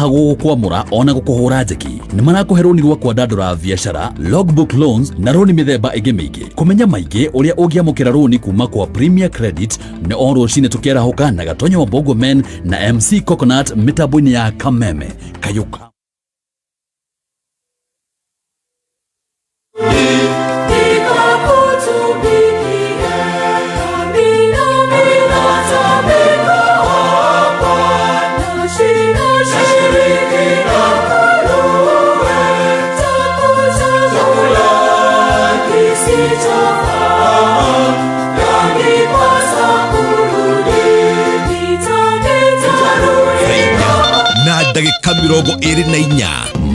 haha gũkwamũra ona gũkũhũra njeki. Nĩ marakũhe rũni rwa kwandandũra biacara, logbook loans na rũni mĩthemba ĩngĩ mĩingĩ. Kũmenya maingĩ ũrĩa ũngĩamũkĩra rũni kuma kwa Premier Credit nĩ o rũcinĩ tũkĩarahũka na Gatonyo wa Bongo Men na MC Coconut mĩtambo-inĩ ya Kameme. Kayũka. Ndagĩka 24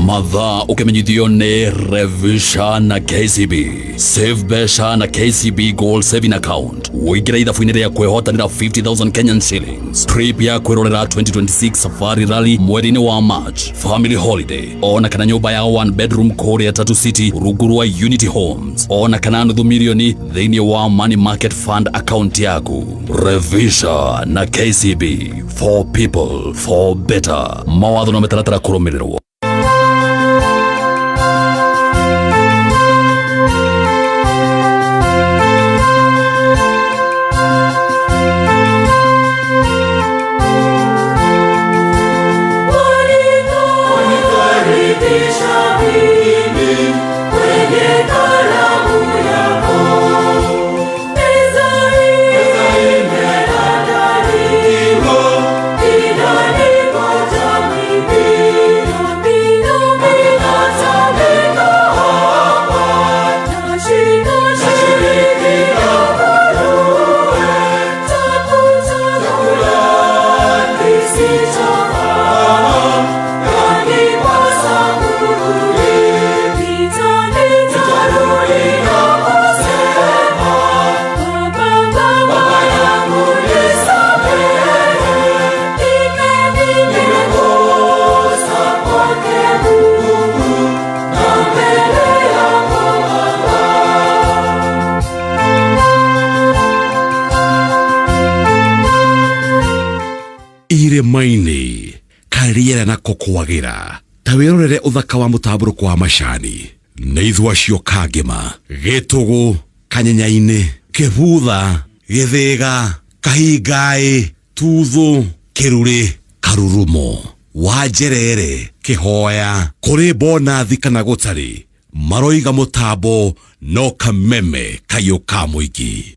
mathaa ũkĩmenyithio nĩ Revisha na KCB. Save Besha na KCB Gold Saving Account. Wĩingĩra ithabu-inĩ rĩa kwĩhotanĩra 50,000 Kenyan shillings. Trip ya kwĩrorera 2026 Safari Rally mweri-inĩ wa March. Family holiday. Ona kana nyũmba ya 1 bedroom Korea Tatu City rungu rwa Unity Homes. Ona kana nuthu milioni thĩinĩ wa Money Market Fund account yaku. Revisha na KCB. For people, for better. Mawatho na mĩtaratara kũrũmĩrĩrwo. Irĩma-inĩ karĩera na kũkwagĩra ta wĩrorere ũthaka wa mũtambũrũko wa macani nĩ ithua cio Kangema, Gĩtũgũ, Kanyenya-inĩ, Kĩbutha, Gĩthĩga, Kahingaĩ, Tuthũ, Kĩrurĩ, Karurumo, Wanjerere, Kĩhoya, kũrĩ Bonathi kana gũtarĩ maroiga mũtambo no Kameme kayũka mũingĩ.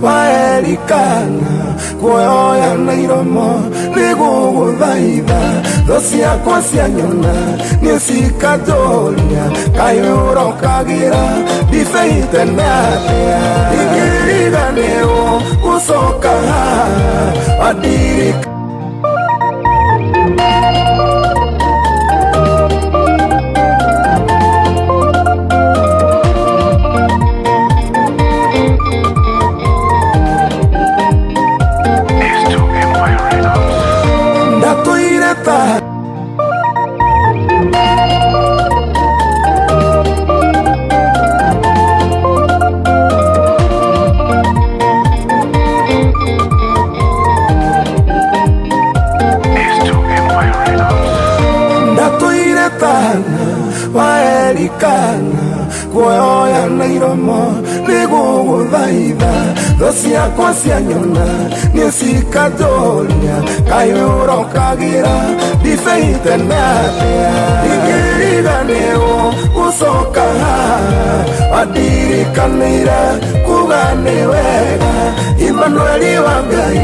Waerikana kuoya na iromo nĩgũgũthaitha tho ciakwa cia nyona nĩcikajoria kayũrokagĩra ndibei tene atĩa ingĩriganĩrwo gũcoka haha wandirika waerikana kuoya na iromo nĩgũgũthaitha tho ciakwa cia nyona nĩcikajoria kayũrokagĩra ndibei tene atĩa ingĩriganĩrwo gũcoka haha wandirikanĩire kuga nĩ wega Emmanuel wa Ngai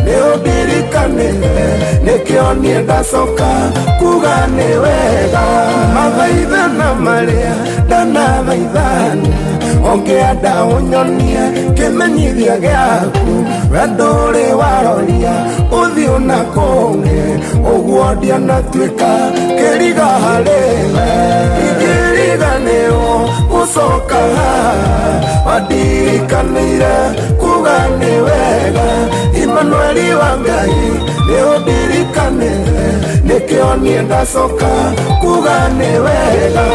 nĩũndirikanĩire nĩkĩo niĩ ndacoka kuga nĩ wega mathaithana marĩa ndanathaithana ongĩenda ũnyonie kĩmenyithia gĩaku wendo ũrĩ waroria ũthiũ na kũngĩ ũguo ndianatuĩka kĩriga harĩwe ingĩriganĩrwo gũcoka haha wandirikanĩire kuga nĩ wega Emmanuel wa wa Ngai nĩ ũndirikanĩre, nĩkĩo niĩ ndacoka kuga nĩ wega.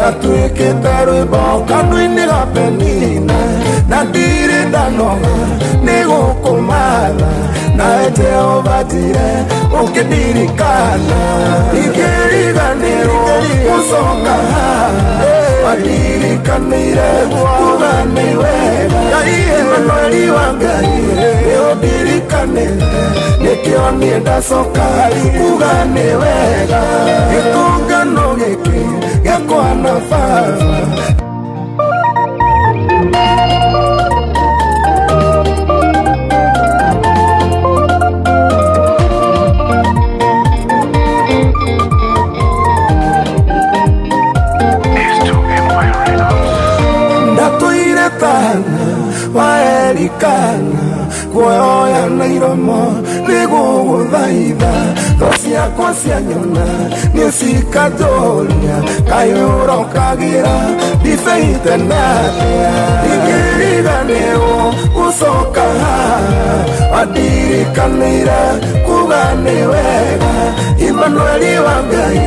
Natuĩkĩte rwĩmbo kanua-inĩ ga Penina, na ndirĩ ndanoga nĩ gũkũmatha, nawe Jehova njire ũkĩndirikana. Ingĩriganĩrwo gũcoka haha, wandirikanĩire kuga nĩ wega. Imanueli wa Ngai nĩ ũndirikanĩre, nĩkĩo niĩ ndacoka kuga nĩ wega. Gĩtũngano gĩkĩ gĩakwa na Baba ndatũire tana wa Elikana, kuoya na iromo nĩgũgũthaitha, tho ciakwa cia nyona nĩ cikanjũria, kaĩ ũrokagĩra ndibei tene atĩa? Ingĩriganĩrwo gũcoka haha, wandirikanĩire kuga nĩ wega. Imanueli wa Ngai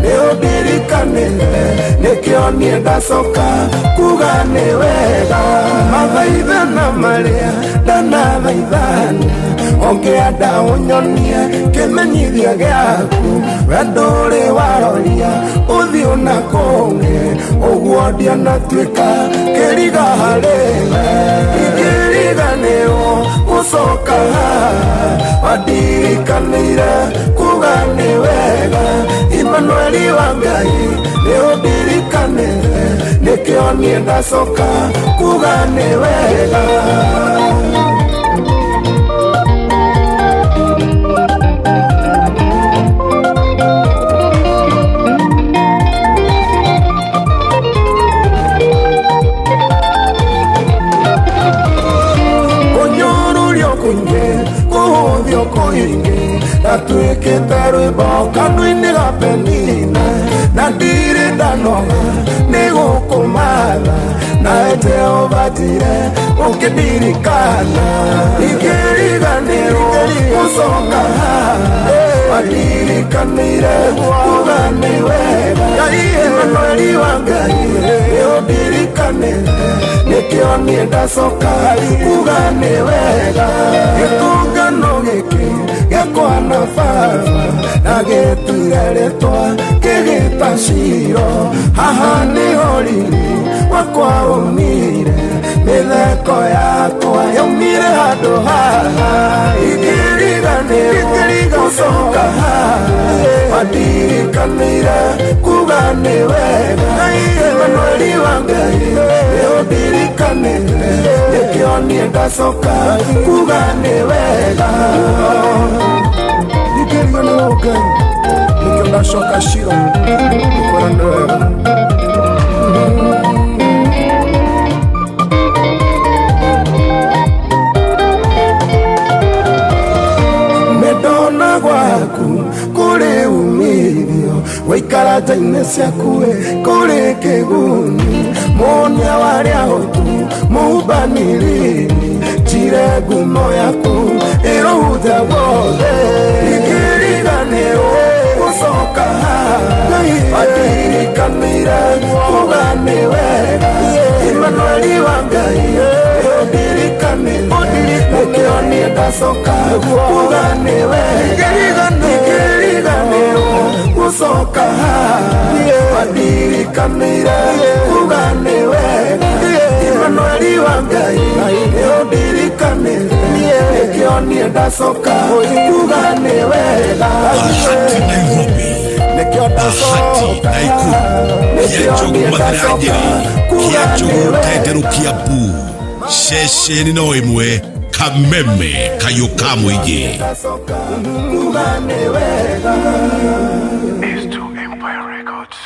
nĩ ũndirikanĩire, nĩkĩo niĩ ndacoka kuga nĩ wega. Mathaithana marĩa ndanathaithana, ũngĩenda ũnyonie kĩmenyithia gĩaku, we ndũrĩ waroria ũthiũ na kũngĩ, ũguo ndianatuĩka kĩriga harĩwe. Ingĩriganĩrwo gũcoka haha, wandirikanĩire kuga nĩ wega. Imanueli wa Ngai nĩ ũndirikanĩire, nĩkĩo niĩ ndacoka kuga nĩ wega. Natuĩkĩte rwĩmbo kanua-inĩ ga Penina, na ndirĩ ndanoga nĩ gũkũmatha, nawe Jehova njire ũkĩndirikana. Ingĩriganĩrwo gũcoka haha, wandirikanĩire kuga nĩ wega. Imanueli wa Ngai nĩ ũndirikanĩire, nĩkĩo niĩ ndacoka kuga nĩ wega. Gĩtũngano gĩkĩ gĩakwa na Baba, na gĩtuire rĩtwa kĩgĩta Shilo, haha nĩho riri wakwa umire, mĩtheko yakwa yaumire handũ haha. Ingĩriganĩrwo gũcoka haha, wandirikanĩire kuga nĩ wega. Imanueli wa Ngai nĩ ũndirikanĩire, nĩkĩo niĩ ndacoka kuga nĩ wega. Ingĩriganĩrwo Ngai nĩkĩo ndacoka Shilo, kuga nĩ wega. Medona gwaku kũrĩ umithio, waikara nja-inĩ ciaku kũrĩ kĩguni, muonia warĩa ũtu mũmbanĩrĩri, njire ngumo yaku ĩrũhuthe wothe. Ingĩriganĩrwo gũcoka haha, wandirikanĩire kuga nĩ wega. Imanueli wa Ngai nĩ ũndirikanĩire, nĩkĩo niĩ ndacoka kuga nĩ wega. Ingĩriganĩrwo gũcoka haha, wandirikanĩire kuga nĩ wega. Imanueli wa Ngai nĩ ũndirikanĩire, nĩkĩo niĩ ndacoka kuga nĩ wega. Bahati Nairobi, Bahati Naikuru, Kianjogu Mathirangĩri, Kianjogu Tenderu Kiambu, ceceni no ĩmwe Kameme Kayũka Mũingĩ. Empire Records.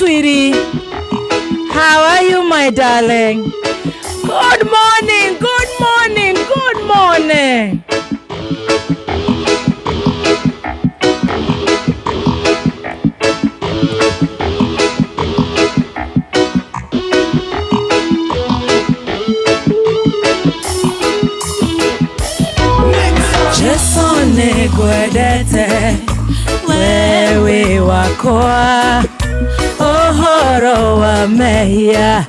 sweetie. How are you, my darling? Good morning, good morning, good morning. Jesone gwedete wewe wako wakwa ohoro wa mehia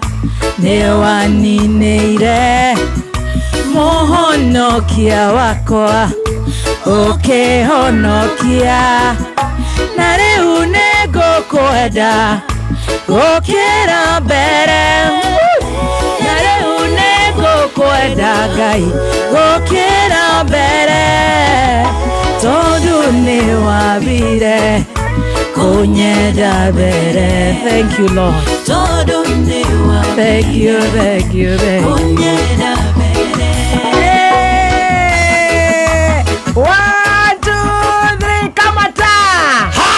ni waninire muhonokia wakwa ukihonokia na riu nigukwenda gukira mbere na riu nigukwenda Ngai gukira mbere tondu ni wabire kunyenda mbere. Thank you Lord. Tondu ni wabire. Thank you. Kunyenda mbere. Hey! 1, 2, 3 kamata. Ha!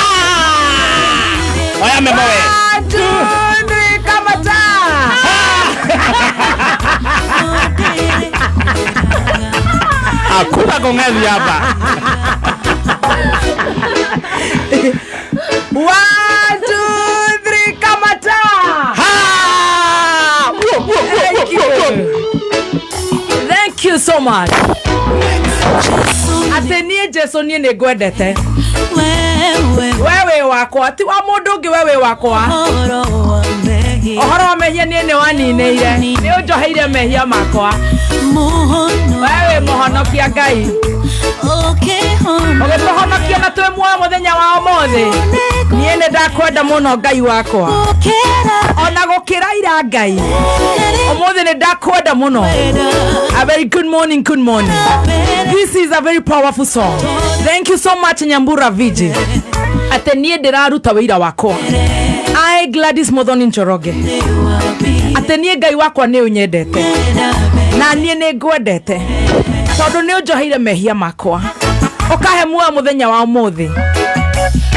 Oya memo we. 1, 2, 3 kamata. Hakuna kongezi hapa. 1, 2, 3 kamata. Thank you so much. Atenie Jesu nie negwendete. Wewe wakwa ti wa mundu ungi wewe wakwa. Ohoro wa mehia nie ne waninire. Ni unjoheire mehia makwa. Wewe muhonokia Ngai. Ogituhonokia na twe muoyo muthenya wa umuthi. Nie ne ndakwenda muno Ngai wakwa. Ona gukira ira Ngai. Umuthi ne ndakwenda muno. A very good morning. This is a very powerful song. Thank you so much Nyambura Viji. Atenie ndiraruta wira wakwa. I Gladys Muthoni Njoroge. Atenie Ngai wakwa ni unyendete. Na nie ni ngwendete. Tondu ni unjoheire mehia makwa. Okahe muoyo muthenya wa umuthi.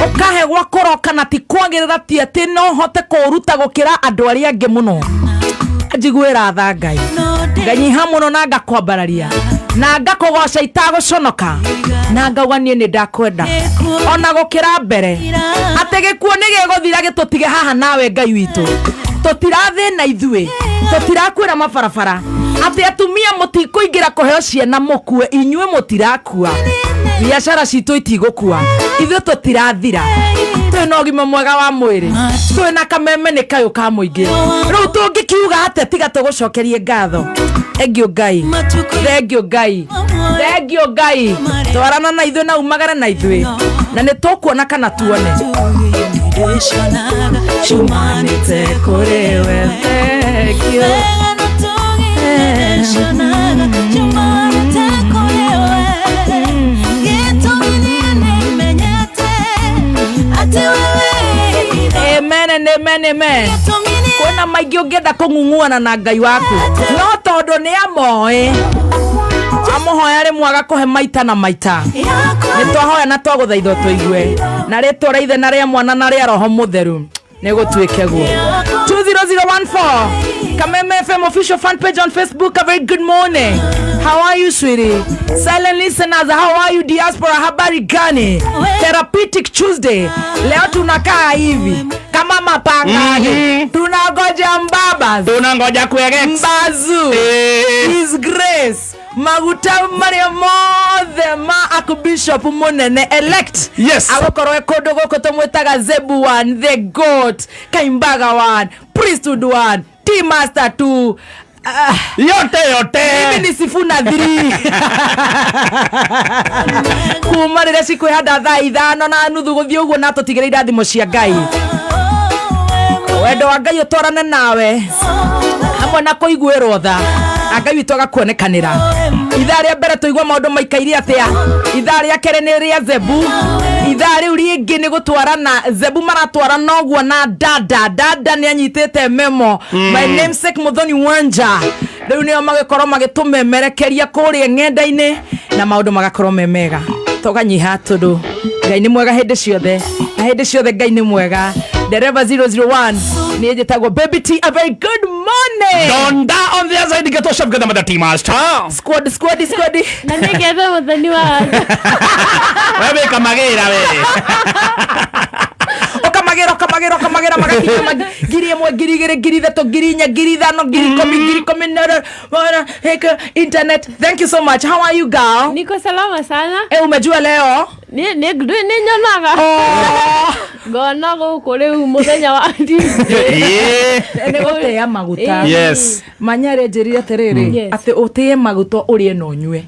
Okahe gwakoroka na ti kwagirira ti ati no hote kuruta gukira andu aria angi muno. Njiguira tha Ngai. Nganyiha muno na ngakwambararia. Na ngakugoca itaguconoka. Na ngauga nie ni ndakwenda. Ona gukira mbere. Ategekuo ni giguthira gitutige haha nawe Ngai witu. Tutirathi na ithue. Tutirakwira mabarabara. Ati atumia mutikuingira kuheo ciana mukue inyue mutirakua. Biashara citu itigukua. Ithu tutirathira. Twina ugima mwega wa mwiri. Twina kameme ni kayo ka muingi. Riu tungikiuga ate tiga tugucokerie ngatho. Thank you Ngai. Twarana na ithu na umagara na ithu. Na ni tukuona kana tuone. Chumanite kurewe. Thank you. Amen. Kuna maigi ungenda kungunguana na Ngai waku. No tondu ni amoe. Amuhoya ri mwaga kuhe maita na maita. Ni twahoya na twaguthaitha tuigue. Na ritwa ria ithe na ria mwana na ria roho mutheru. Nego tuike guo. 20014 Kameme FM official fan page on Facebook. A very good morning. How are you sweetie? Silent listeners, how are you diaspora? Habari gani? Therapeutic Tuesday. Leo tunakaa hivi kama mapangani. Tunangoja mbabas. Tunangoja kuege mbazu. His Grace Maguta Maria Mothe ma Archbishop Munene elect. Yes. Agokorwe kodo goko tumwetaga Zebu one, the goat, Kaimbaga one, priesthood one, tea master 2. Yote mimi ni Sifuna 3 kumarira siku hada thaa 5 na nuthu guthii uguo na tutigireira thimo cia Ngai. Wendo wa Ngai utorane nawe hamwe na kuiguirwo tha Ngai witu agakuonekanira. Ithaa ria mbere tuigwa maundu maikaire atia. Ithaa ria kere ni ria Zebu. Ithaa riu ringi ni gutwarana Zebu maratwarana uguo na dada ni anyitete memo. My namesake Muthoni Wanja. Riu ni magikorwo magitumemerekeria kuria ng'enda-ini na maundu magakorwo memega. Tuganyiha tundu Ngai ni mwega hindi ciothe. Na hindi ciothe Ngai ni mwega. Dereva 001 ni njitagwo Baby T. A very good morning. Donda on the other side get to shop get the team master. Squad. Na nigeve Muthoni wa. Wewe kamagira we. Okamagira magero magakinya ngiri imwe ngiri igiri ngiri ithatũ ngiri inya ngiri ithano ngiri ikũmi internet. Thank you so much. How are you girl? Niko salama sana. Umejua leo? Ni nyonaga. Gona gũkũ rĩu mũthenya wa Nĩ gũtĩa maguta. Yes. Manyare njĩrire atĩrĩrĩ atĩ ũtĩe maguta ũrĩe na ũnyue.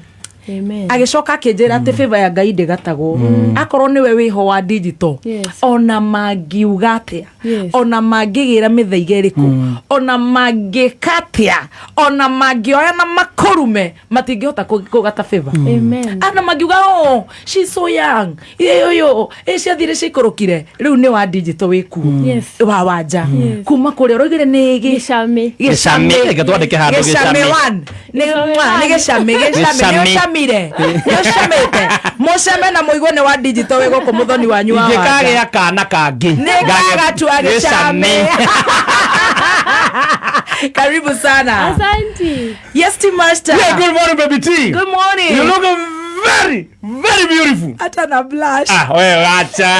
Amen. Agicoka akĩnjĩra atĩ favor ya Ngai ndĩgatagwo. Akorwo nĩwe wĩho wa digital. Ona mangiuga atĩa. Ona mangĩgĩra mĩthaiga ĩrĩkũ. Ona mangĩkatia. Ona mangĩoya na makũrume matingĩhota kũgata favor. Amen. Ana mangiuga oh she's so young. Yo ciathire cikorokire. Rĩu nĩ wa digital wĩkuo. Wa wanja. Kuma kũrĩa ũrogire nĩ Gĩcame. Reke twandĩke handũ Gĩcame. Nĩ Gĩcame. Nĩũcamĩte mũcame na mũigua nĩ wa digital wĩ gũkũ mũthoni wanyu wa wanja. Ingĩkagĩa kana kangĩ nĩgagatua Gĩcame. Karibu sana. Asante. Yes, Tea Master. Yeah, good morning, baby T. Good morning. You look very, very beautiful. Hata na blush. Wewe acha.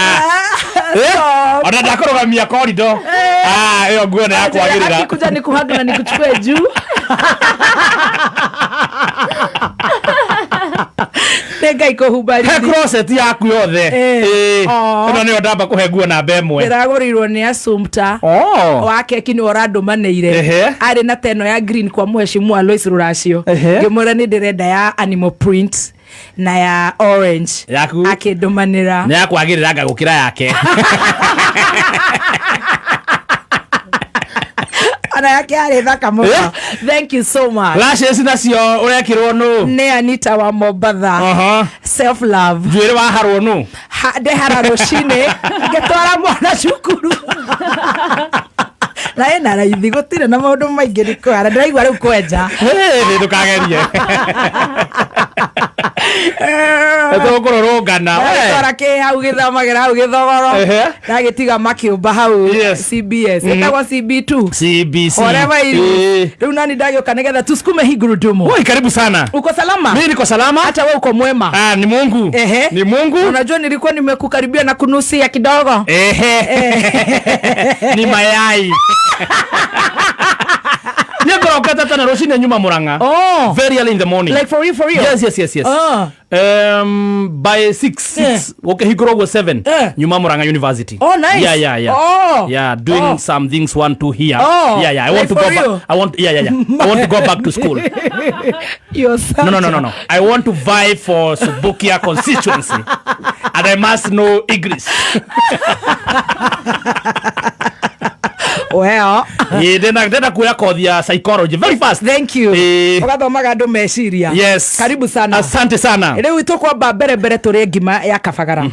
Ona ndakũrũgamia corridor. Hiyo nguo nĩ yakwagĩrĩra. Akikuja nikuhaga na nikuchukue juu. Nega ikuhubari. He closet yaku yothe. Ĩno nĩyo ndamba kũhe nguo namba ĩmwe. Ndĩragũrĩirwo nĩ Assumpta. Wa keki nĩ ũrandũmanĩire. Arĩ na teno ya green kwa mheshimiwa Lois Ruracio. Ngĩmwĩra nĩ ndĩrenda ya animal print na ya orange. Akĩndũmanĩra. Nĩ yakwagĩrĩra anga gũkĩra yake. Ana yake arĩ thaka mũno. Thank you so much. Lashes nacio ũrekĩrwo nũ? Nĩ Anita wa Mombatha. Self love. Njuĩrĩ waharwo nũ? Ndehara rũcinĩ ngĩtwara mwana cukuru. Na ena raithi gũtirĩ na maũndũ maingĩ ndĩkwara ndĩraigua rĩu kwenja. Ndũkagerie. Tũkũrũrũngana. Twara kĩ hau gĩthomagĩra hau gĩthogoro. Ndagĩtiga makĩũmba hau CBS. Ĩtagwo CB2. CBC. Whatever it is. Rĩu nani ndagĩũka nĩgetha tusukume hii gurudumu. Oi, karibu sana. Uko salama? Mimi niko salama. Hata wewe uko mwema? Ni Mungu. Ni Mungu. Unajua nilikuwa nimekukaribia na kunusia kidogo. Ni mayai. Nĩngorokete tene rũcinĩ nyuma Mũrang'a. Very early in the morning. Like for real? Yes. By 6 hingũrwo guo 7 nyuma Mũrang'a University. Oh, nice. Yeah, doing some things 1 2 here. I want to go back. I want to go back to school. No. I want to vie for Subukia constituency. And I must know English. Well, ndenda kuya kothi ya psychology very fast. Thank you. Ugathomaga andũ meciria. Yes. Karibu sana. Asante sana. Rĩu tũkwamba mbere tũrĩ ngima ya kabagara.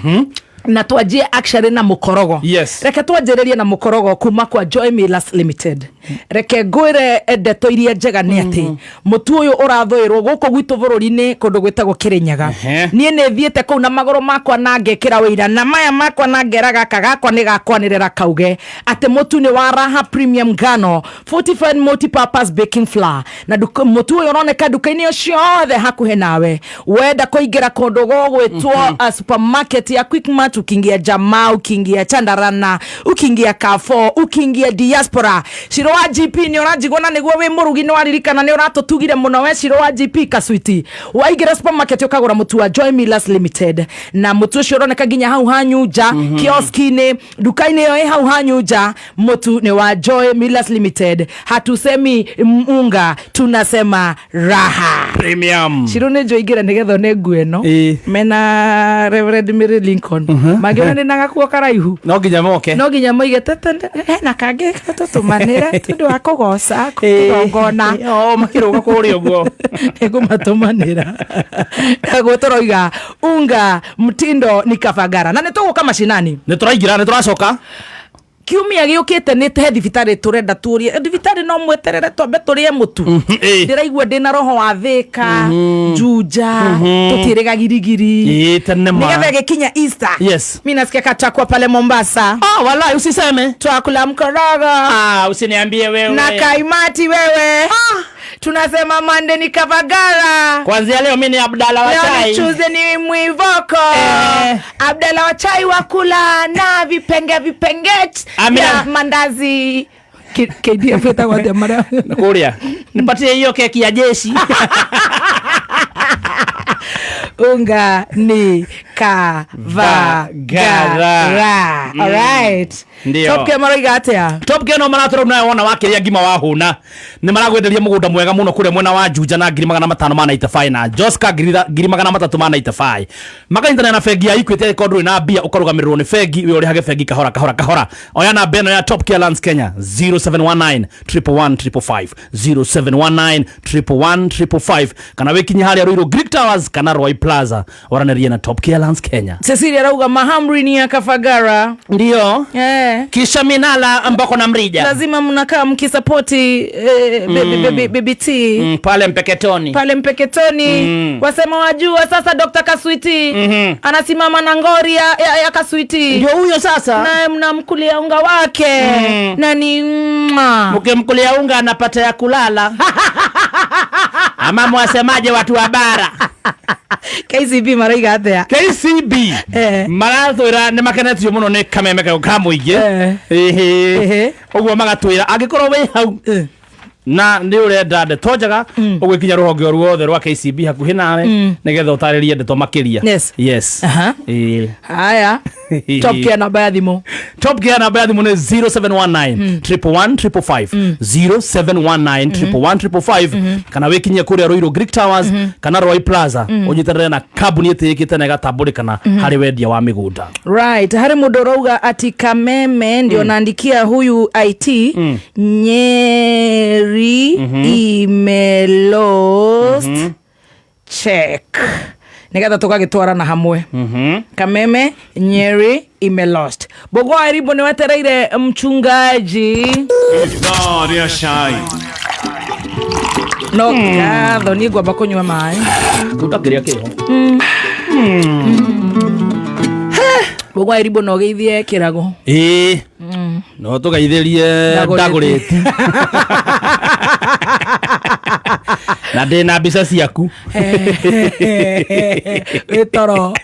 Na twanjie actually na mukorogo. Reke twanjĩrĩrie na mukorogo kuma kwa Joy Millers Limited. Reke ngwĩre ndeto iria njega nĩ atĩ mũtu ũyũ ũrathũĩrwo gũkũ gwitũ bũrũri-inĩ kũndũ gwĩtagwo Kĩrĩnyaga. Niĩ nĩ thiĩte kũu na magũrũ makwa na ngekĩra wĩira na maya makwa na ngera gaka gakwa nĩ gakwanĩrĩra kauge atĩ mũtu nĩ wa Raha Premium Ngano Fortified Multi-Purpose Baking Flour. Na mũtu ũyũ ũroneka nduka-inĩ o ciothe hakuhĩ nawe. Wenda kũingĩra kũndũ gũgwĩtwo supermarket ya Quickmart, ukiingia Jamaa, ukiingia Chandarana, ukiingia Carrefour, ukiingia Diaspora, Shiro wa GP ni ũranjigona nĩguo wĩ mũrugi nĩ waririkana nĩ ũratũtugire mũno we Shiro wa GP kaswiti. Waingĩra supermarket ukagũra mũtu wa Joy Millers Limited na mũtu ũcio ũroneka nginya hau hanyuja kioski-inĩ, duka-inĩ ĩyo hau hanyuja. Mũtu ni wa Joy Millers Limited. Hatusemi unga, tunasema Raha Premium. Shiro nĩ njoingĩra nĩgetha nĩ nguo ĩno mena Reverend Mary Lincoln. Magĩona nĩ nagakuo karaihu. No nginya moke. No nginya moige na kangĩ tũtũmanĩre tondũ wa kũgoca kũgongona. Makĩrũga kũrĩa ũguo. Nĩgũmatũmanĩra. Naguo tũroiga unga mtindo ni kabagara. Na nĩtũgũka macinani. Nĩtũraingĩra nĩtũracoka. Kiumia gĩũkĩte nĩ te thibitarĩ tũrenda tũrie. Thibitarĩ no mweterere twambe tũrĩe mũtu. Ndĩraigua ndĩna roho wa Thĩka, Juja, tũtirĩga girigiri. Nĩgetha gĩkinya Easter. Mimi nasikia katakwa pale Mombasa. Wallahi usiseme. Twakula mkorogo. Usiniambie wewe. Na kaimati wewe. Tunasema Monday ni Kavagara. Kwanzia leo mimi ni Abdalla wa chai. Leo Tuesday ni Mwivoko. Abdalla wa chai wakula na vipenge ya mandazi. KDF itakuwa mara. Kuria. Nipatie hiyo keki ya jeshi. Unga ni Kavagara. Alright. Top Gear maraiga atia. Top Gear no maratoro nayo wona wakiria ngima wa huna. Ni maragwenderia mugunda mwega muno kure mwena wa Juja na 585 na Joska 385. Makanyitana na fegi ya Equity kodro na bia ukarugamirwo ni fegi we uri hage fegi kahora. Oya na beno ya Top Gear Lands Kenya 0719 111 0719 111 kana wekinya hali ya Ruiru Greek Towers kana Roy Plaza waraneria na Top Gear Lands Kenya. Cecilia rauga mahamri ni ya Kavagara. Ndio. Kisha minala ambako na mrija. Lazima mnakaa mkisupporti BBT pale Mpeketoni. Wasema wajua sasa Dr. Kaswiti anasimama na ngori ya Kaswiti. Ndio huyo sasa. Na mnamkulia unga wake. Na ni mkimkulia unga anapata ya kulala. Ama mwasemaje watu wa bara? KCB maraiga atia. KCB marathwira ni makenetio muno ni kameme ka muingi ogwo magatwira angikorwo we hau na ndi urenda ndeto njega ugwikinya ruhonge ruothe rwa KCB hakuhi nawe nigetha utaririe ndeto makiria. Yes. Haya. Top Gear namba ya thimu. Top Gear namba ya thimu ni 0719 11155 0719 11155 kana wikinya kuria Ruiru Greek Towers kana Roy Plaza unyitarere na kabuni etikite na gatamburikana hari wendia wa migunda. Right, hari mudorauga ati Kameme ndio naandikia huyu IT Nyeri email check. Nigatha tukagitwara na hamwe. Kameme Nyeri imelost. Bogo Aribo ni wetereire mchungaji. Ni ashai. No kadho ni gwa bakunywa mai. Tutakiria kiho. Bogo Aribo no geithie kirago. No tugaithĩrie ndagũrĩti na ndĩna mbica ciaku wĩtoro.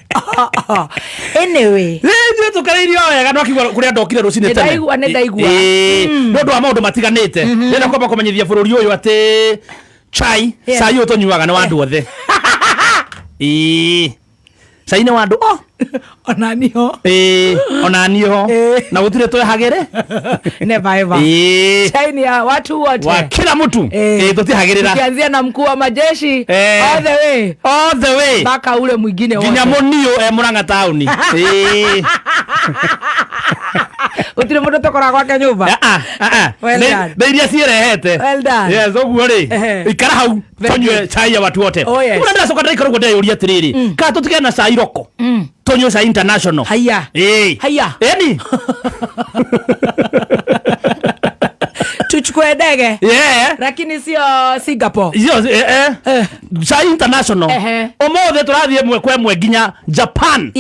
Anyway nĩ tũkarĩirio wega no akigua kũrĩa ndokire rũcinĩ tene. Ndaigua nĩ ũndũ wa maũndũ matiganĩte. Ndĩna kwamba kũmenyithia bũrũri ũyũ atĩ chai cai ũyũ tũnyuaga nĩ wa andũ othe. Cai nĩ wa andũ onaniho na gutire twehagire never ever. Chai ni ya watu wote wa kila mtu tutihagirira kianzia na mkuu wa majeshi all the way mpaka ule mwingine wote nginya munio Murang'a town. Utire mundu tokora gwake nyumba ndeithia cirehete. Yes oguo ri ikara hau tonywe chai ya watu wote. Unataka soka ndaikoro gode yuria tiriri ka tutige na chai roko tonyo sa international. Haya yani tuchukue ndege lakini sio Singapore. Chai international omothe turathie mwe nginya Japan.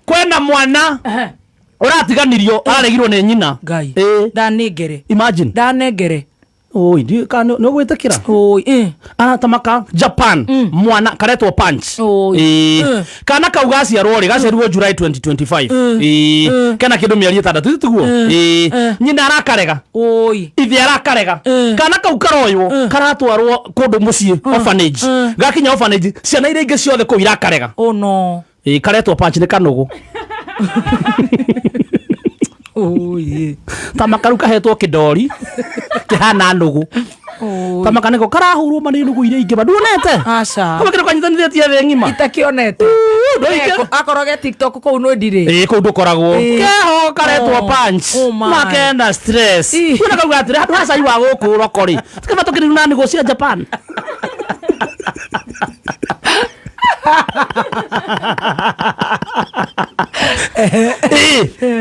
Kwena mwana uratiganirio aregirwo ni nyina ngai ndanengere. Imagine ndanengere. Oi ndio kana no gwetekira. Oi anatamaka Japan mwana karetwo punch. Kana kaugasi ya rori gacerwo July 2025. Kana kindu mieri 6 tiguo. Nyina arakarega. Oi ithi arakarega. Kana kaukaroywo karatwarwo kundu mucie orphanage. Gakinya orphanage ciana ire ingi ciothe ku irakarega. Oh no. Karetwo punch ni kanugu. Tamakaru kahetwo kidori kihana nugu. Tamakaniko karahurwo mani nugu ire ingi baduonete. Aca kama kiro kanyithanithie the ngima itakionete. Akoroge TikTok ko no ndire ko ndukoragwo keho karetwo punch makenda stress. Kuna kauga atire hatu hasa iwa guku rokori tukaba tukiruna nigo cia Japan.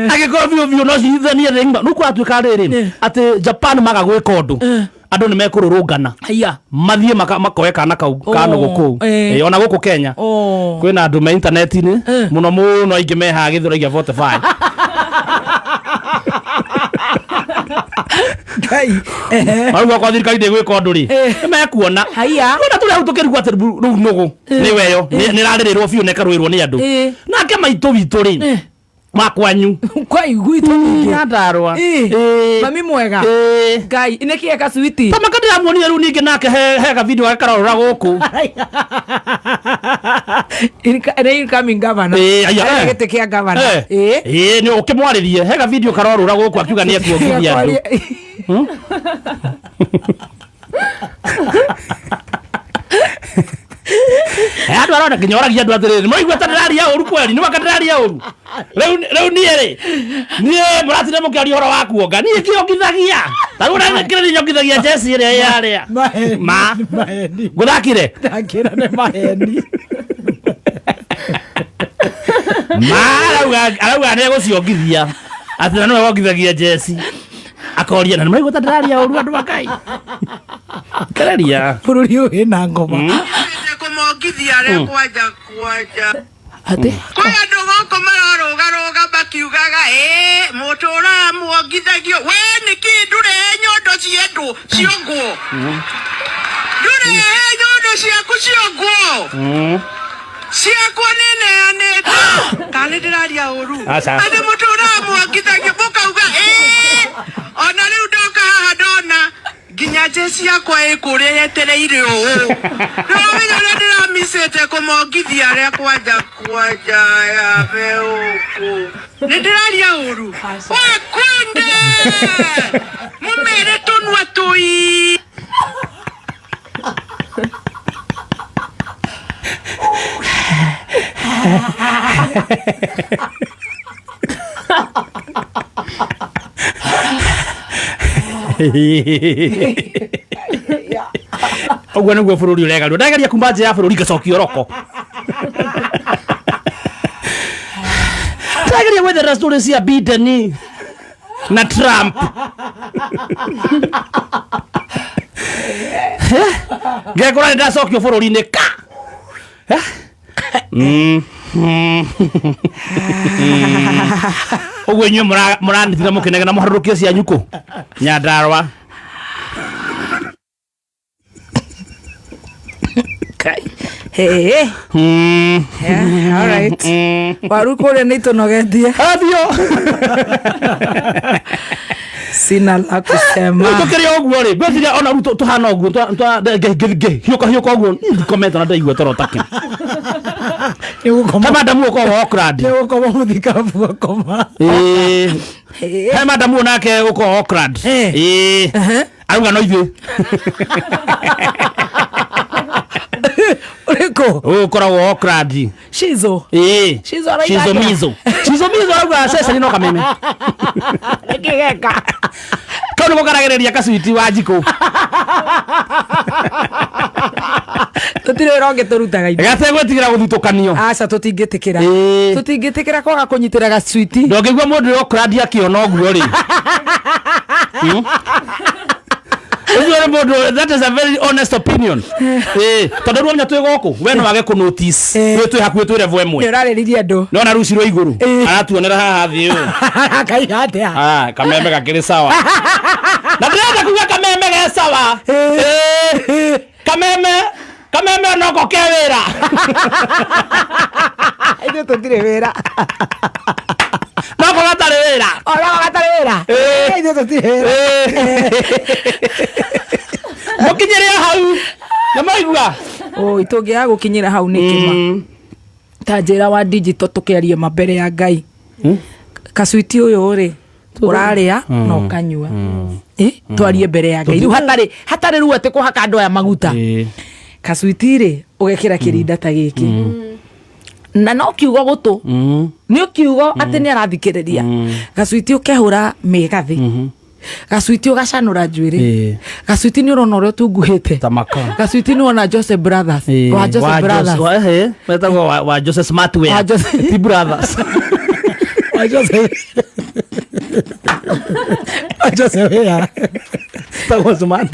Agĩkorwo biũ no cihithanie thĩ ng'ima nuku atuĩka rĩrĩ atĩ Japan magagwĩka ũndũ andũ nĩ mekũrũrũngana mathiĩ makoe kana kau kanũgũ kũu ona gũkũ Kenya kwĩna andũ me intaneti-inĩ mũno mũno aingĩ mehaga Gĩthũrai gĩa 45 Ngai. Arauga kwa thirikari ndĩgwĩka ũndũ rĩ nĩmekuona Haiya. wona tũrĩ hau tũkĩrigwo atĩ rĩu nũgũ nĩweyo nĩrarĩrĩrwo biũ na ĩkarũĩrwo nĩ andũ nake maitũ witũ rĩ makwanyu Kwa igwitũ nyingĩ. ndarwa Mami mwega. Ngai nĩkĩ eka switi. tamaka ndĩramuonire rĩu ningĩ nake hega video gakarorora gũkũ Incoming governor. aya Gĩtĩ kĩa governor. nĩ ũkĩmwarĩrie hega video karorora gũkũ akiuga nĩ ekuongithia andũ andũ arona nginya oragia andũ atĩrĩrĩ mũigua ta ndĩraria ũru kweri nĩ waka ndĩraria ũru rĩu niĩ rĩ niĩ mũratinde mũkĩaria ũhoro wa kuonga niĩ kĩongithagia tarĩu ũrakĩrĩ nyongithagia jesi ĩrĩa yarĩa ma ngũthakire Ndakĩra nĩ maheni. arauga nĩ egũciongithia atĩ na nĩwe wongithagia jesi akoria na nĩmaigua ta ndĩraria ũru andũ makai kĩreria Bũrũri ũyũ wĩna ngoma. Kũmongithia arĩa kwanja Atĩ kwĩ andũ gũkũ mararũgarũga makiugaga mũtũra muongithagio we nĩkĩ ndũrehe nyondo ciendũ ciongwo ndũrehe nyondo ciaku ciongwo ciakwa nĩneanĩte kana ndĩraria ũru atĩ mũtũra muongithagio mũkauga ona rĩu ndoka haha ndona nginya jesi yakwa ĩkũrĩa yetereire ũũ nĩwamenya ũrĩa ndĩramicĩte kũmongithia arĩa kwanja yabe ũkũ nĩ ndĩraria ũru wakwende mũmere tũnua tũi ũguo nĩguo bũrũri ũregario ndageria kuma nja ya bũrũri ngacokio roko ndageria gwetherera story cia Biden na Trump ngekora nĩ ndacokio bũrũri-inĩ ka ũguo inyuĩ mũranitira mũkĩnegena mũharũrũkie cia nyukũ Nyandarua Hey. All right. Waru kũrĩa nĩ tũnogetie. Athio. Sina la kusema. Tũkĩrĩ ũguo rĩ, ngwĩciria ona rĩu tũhana ũguo hiũka ũguo comment na ndaigua toro take. Nĩgũkoma. Madamu ũkoragwo Auckland. Nĩgũkoma mũthikabu akoma. He madamu nake ũkoragwo Auckland. Arauga no ithuĩ. Ureko. Ũkoragwo Auckland. Shizo. Shizo mizo. Shizo mizo arauga sasa no kameme. Ekigeka. Kaũndũ gũkaragĩrĩria kacwiti wa njikũ. Tũtirĩ ronge tũrutaga indo. Gategwĩtigĩra gũthutũkanio. Aca tũtingĩtĩkĩra. Tũtingĩtĩkĩra kwaga kũnyitĩra gacwiti. Ndũngĩigua mũndũ Auckland akĩona ũguo rĩ. That is a very honest opinion. Tondũ rũo menya twĩ gũkũ we no wage kũ notice twĩ hakuhĩ twĩ level ĩmwe. Nĩ ũrarĩririe andũ. No na ruci rwa igũrũ aratuonera haha thĩ ũũ. Akaiga atĩa. Kameme gakĩrĩ sawa. Na ndĩrenda kuga kameme ge sawa. Kameme no ko ke wĩra. Ithuĩ tũtirĩ wĩra. No ko gatarĩ wĩra. Ona gatarĩ wĩra. Ithuĩ tũtirĩ wĩra. Mũkinyĩre hau. Nĩ maigua. Itũngĩaga gũkinyĩra hau nĩ kĩma. Ta njĩra wa digital tũkĩaria mambere ya Ngai. Kacwiti ũyũ rĩ ũrarĩa na ũkanyua. Twarie mbere ya Ngai. Rĩu hatarĩ rĩu atĩ kũhaka andũ aya maguta. Kacwiti rĩ ũgekĩra kĩrinda ta gĩkĩ. Na no kiugo gũtũ. Nĩ kiugo atĩ nĩ arathikĩrĩria. Gacwiti ũkehũra mĩgathĩ. Gacwiti ũgacanũra njuĩrĩ. Gacwiti nĩ ũrona ũrĩa tunguhĩte. Gacwiti nĩ wona Joseph Brothers. Wa Joseph Brothers. Wetagwo wa Joseph Smartwear. Ti Brothers. Wa Joseph. Wa Joseph ya. Tago smart.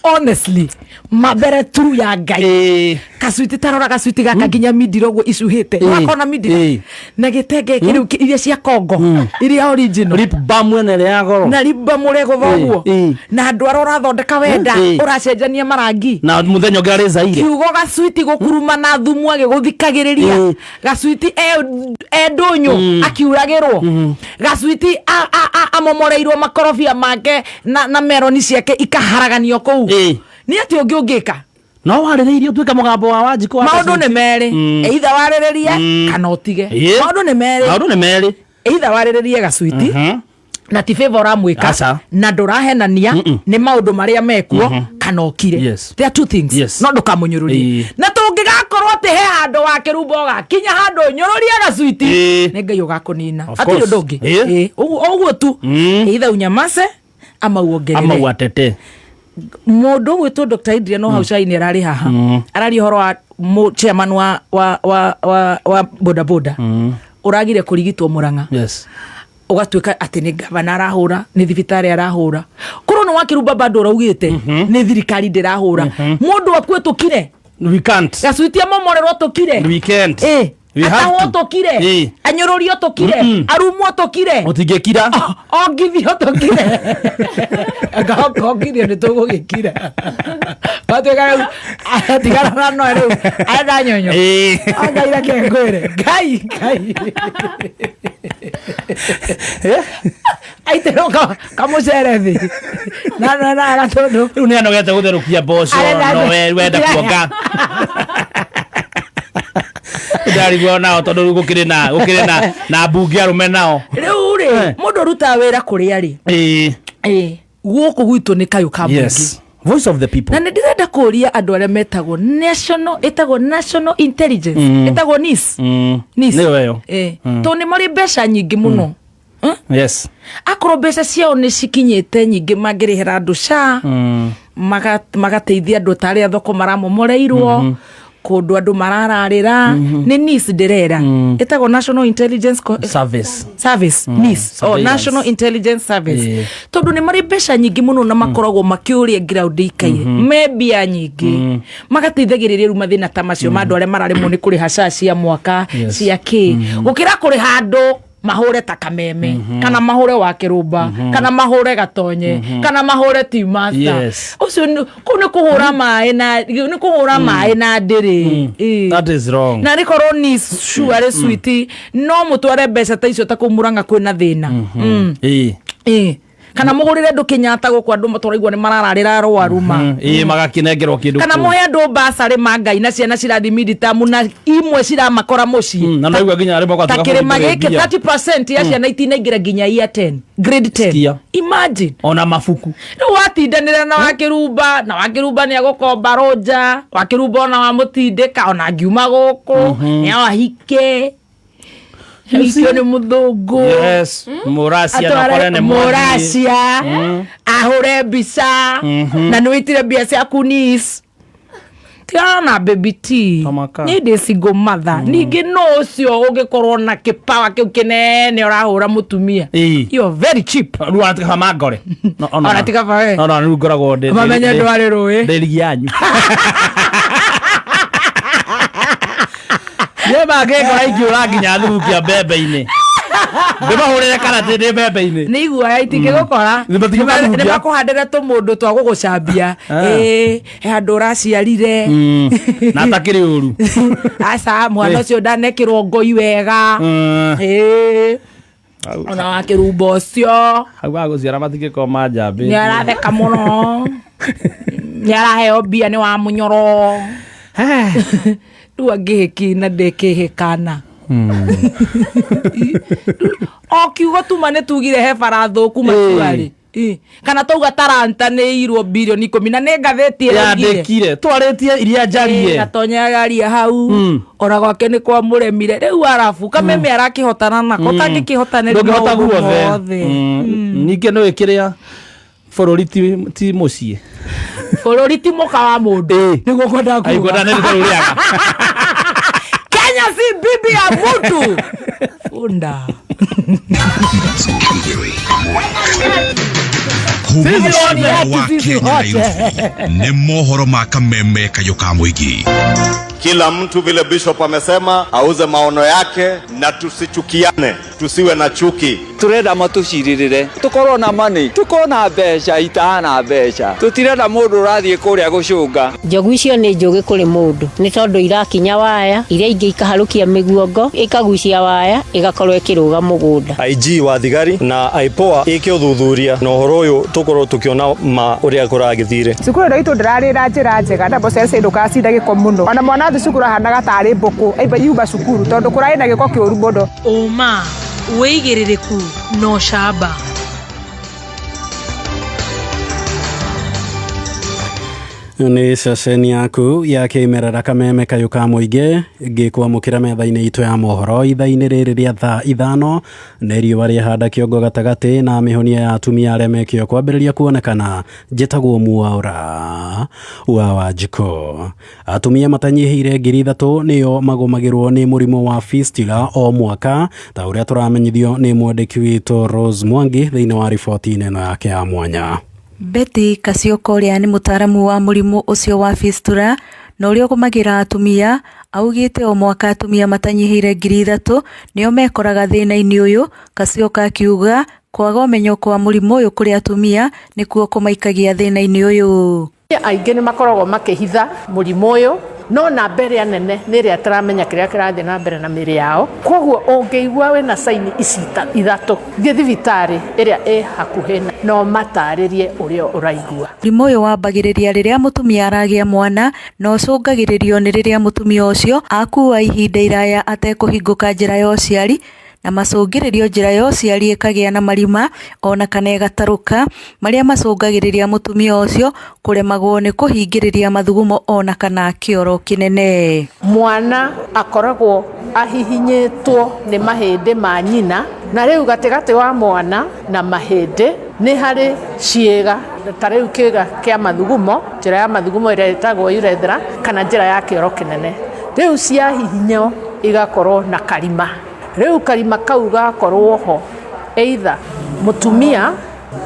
Honestly, mabere tu ya Ngai. Kasuiti tarora kasuiti gaka nginya midiro go icuhite. Wakona midiro. Na gitenge kiru iria cia Kongo. Iria original. Lip balm ene ya goro. Na lip balm urego thoguo. Na andu arora thondeka wenda uracenjania marangi. Na muthenya ngare zaire. Kiugo gasuiti gukuruma na thumu agiguthikagiriria. Gasuiti ndunyu akiuragirwo. Gasuiti amomoreirwo makorofia make na meroni ciake ikaharaganio kou. Ni ati ungika no wariririo twika mugambo wa Wanjiku wa maundu ni meri either wariririe kana utige maundu ni meri either wariririe Gasuiti na ti favor amwika na ndurahenania ni maundu maria mekuo kana ukire. There are two things. No ndukamunyururie na tungigakorwo ati he handu wa kirumbo gakinya handu nyururie Gasuiti ni Ngai ugakunina ati ndungi uguo tu either unyamase ama uongerere ama watete. Mundu gwitwo Dr. Adrian Haushaini arari haha arari horo wa chairman wa boda boda uragire kurigitwo Murang'a ugatwika ati ni gavana arahura ni thibitari arahura kuro no wakirumba bado uraugite ni thirikari ndirahura mundu akwetukire we can't Gasuiti amomorerwo tukire we can't we have to tokire anyururio tokire arumo tokire utigekira ogithi tokire agakogire ni tugugikira atega atigara no ero ada nyonyo agaira kengwere gai aite no kamucerethi na gatondo riu ni anogete gutherukia boco no wenda kuonga ndari gona tondu gukire na bunge arume nao riu ri mundu ruta wira kuri ari guku gwitu ni kayu ka bunge voice of the people na ndirenda kuria andu aria metagwo national intelligence etagwo NIS ni weyo to ni mari besha nyingi muno akoro besha ciao ni cikinyete nyingi mangirihera andu SHA magateithia andu tari thoko maramomoreirwo kundu andu marararira ni NIS ndirera etagwo National Intelligence Service NIS National Intelligence Service tondu ni mari besha nyingi muno na makoragwo makiuria ground ikaire mebia nyingi magateithagiriria ru mathina ta macio mandu aria mararimo ni kuriha SHA cia mwaka cia ki gukira kuri handu mahure takameme kana mahure wa kirumba kana mahure gatonye kana mahure timasta ucio kune kuhura mai na ndiri that is wrong na rikoro ni sure sweet no mutware mbeca ta icio ta kumuranga kwina thina kana mugurire ndu Kenyatta gukwa ndu maturaigwa ni marararira rwaruma magakinengerwo kindu kana muhe ndu basari mangai na ciana cirathi miditamu na imwe ciramakora mucii na naigwa nginya arimo kwa takire mageke 30% ya ciana itinaingira nginya year 10 grade 10 imagine ona mafuku ru watindanira na wakirumba ni agukomba roja wakirumba na wa mutindika ona ngiuma guku ni ahike Hikyo ni muthungu Muracia na kore ni Muracia ahure bisa na nwitire bia cia kunis tiana baby T ni de single mother ningi no cio ugikorwo na kipawa kiu kinene urahura mutumia you are very cheap ruatika kama ngore ona tika fa no ru ngoragwo de mamenye ndwari ruwe ndeli yanyu Yeba ngekora ingiura nginya thukia mbembe-ini ndimahurire karate ndi mbembe-ini ni igua itinge gukora ni bakuhandira tumundu twa gugucambia handu uraciarire na takiri uru asa mwana ucio ndanekirwo ngoi wega ona wakirumba ucio hau aguciara matingikoma njambi ni aratheka muno ni araheo mbia ni wa munyoro ngihiki na ndikihikana kiugo tumane tugire he barathuku macuari kana tauga taranta ni irwo bilioni 10 na ne ngatheti yandikire twaritie iria njarie gatonya garia hau ora gwake ni kwa muremire riu arafu kameme arakihotana nako tangikihotana ndungihota guothe ninge no ikiria bururi ti mucie bururi ti muka wa mundu niguo kwenda kuga aigwenda ni bururiaga Kenya si bibi ya mtu funda Ni mohoro makameme kayoka mwigi. Kila mtu vile Bishop amesema auze maono yake na tusichukiane, tusiwe na chuki. Turenda matuciririre tukorwo na mani tukorwo na mbeca itana mbeca tutirenda mundu rathie kuria gucunga njogu icio ni njugi kuri mundu ni tondu irakinya waya iria ingi ikaharukia miguongo ikagucia waya igakorwo ikiruga mugunda. IG wa thigari na IPOA iki uthuthuria na uhoro uyu tukorwo tukiona ma uria kuragithire cukuru ndio ndirarira njira njega na bosese ndukacinda giko muno ona mwana thu cukuru hanaga tari mbuku aiba yuba cukuru tondu kurai na giko kiuru muno uma weigiririku no shaba. Ni ceceni yaku ya kimerera kameme kayuka muingi gikwamukira metha-ini itu ya mohoro itha-ini riri ria thaa 5 na riũa rĩhanda kĩongo gatagati na mihonia ya atumia arĩa mekĩo kwambĩrĩria kuonekana njĩtagwo Mwaura wa Wanjikũ. Atumia matanyihĩire 3,000 nĩo magomagĩrwo nĩ mũrimũ wa fistula o mwaka ta ũrĩa tũramenyithio nĩ mwandĩki witũ Rose Mwangi thĩinĩ wa riboti ĩno yake ya mwanya. Betty Kasioko ũrĩa nĩ mũtaaramu wa mũrimũ ũcio wa fistula na ũrĩa ũgũmagira atumia augĩte o mwaka atumia matanyihĩire 3,000 nĩo mekoraga thĩna-inĩ ũyũ. Kasioko akiuga kwaga ũmenyo kwa mũrimũ ũyũ kũrĩ atumia nĩkuo kũmaikagia thĩna-inĩ ũyũ. Aingĩ nĩ makoragwo makĩhitha mũrimũ ũyũ no na mbere nene nĩ ĩrĩa taramenya kĩrĩa kĩrathiĩ na mbere na mĩrĩ yao. Koguo ũngĩigua wĩna saini ici 3 thiĩ thibitarĩ ĩrĩa ĩ hakuhĩ no matarĩrie ũrĩa ũraigua. Mũrimũ ũyũ wambagĩrĩria rĩrĩa mũtumia aragĩa mwana no ũcũngagĩrĩrio nĩ rĩrĩa mũtumia ũcio akua ihinda iraya atekũhingũka njĩra ya ũciari na macũngĩrĩrio njĩra ya ũciari ĩkagĩa na marima ona kana ĩgatarũka marĩa macũngagĩrĩria mũtumia ũcio kũremagwo nĩ kũhingĩrĩria mathugumo ona kana kĩoro kĩnene. Mwana akoragwo ahihinyĩtwo nĩ mahĩndĩ ma nyina na rĩu gatagatĩ wa mwana na mahĩndĩ nĩ harĩ ciĩga ta rĩu kĩga kĩa mathugumo, njĩra ya mathugumo ĩrĩa ĩtagwo urethra kana njĩra ya kĩoro kĩnene. Rĩu ciahihinywo igakorwo na karima. Rĩu karima kau gakorwo ho either mũtumia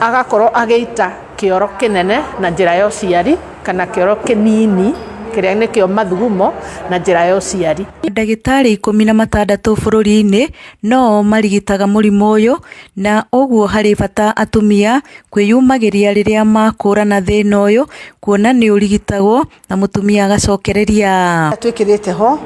agakorwo agĩita kĩoro kĩnene na njĩra ya ũciari kana kĩoro kĩnini kĩrĩa nĩkĩo mathugumo na njĩra ya ũciari. Ndagĩtarĩ 16 bũrũri-inĩ no marigitaga mũrimũ ũyũ na ũguo harĩ bata atumia kwĩyumagĩria rĩrĩa makũrana thĩna ũyũ kuona nĩ ũrigitagwo na mũtumia agacokereria. Twĩkĩrĩte ho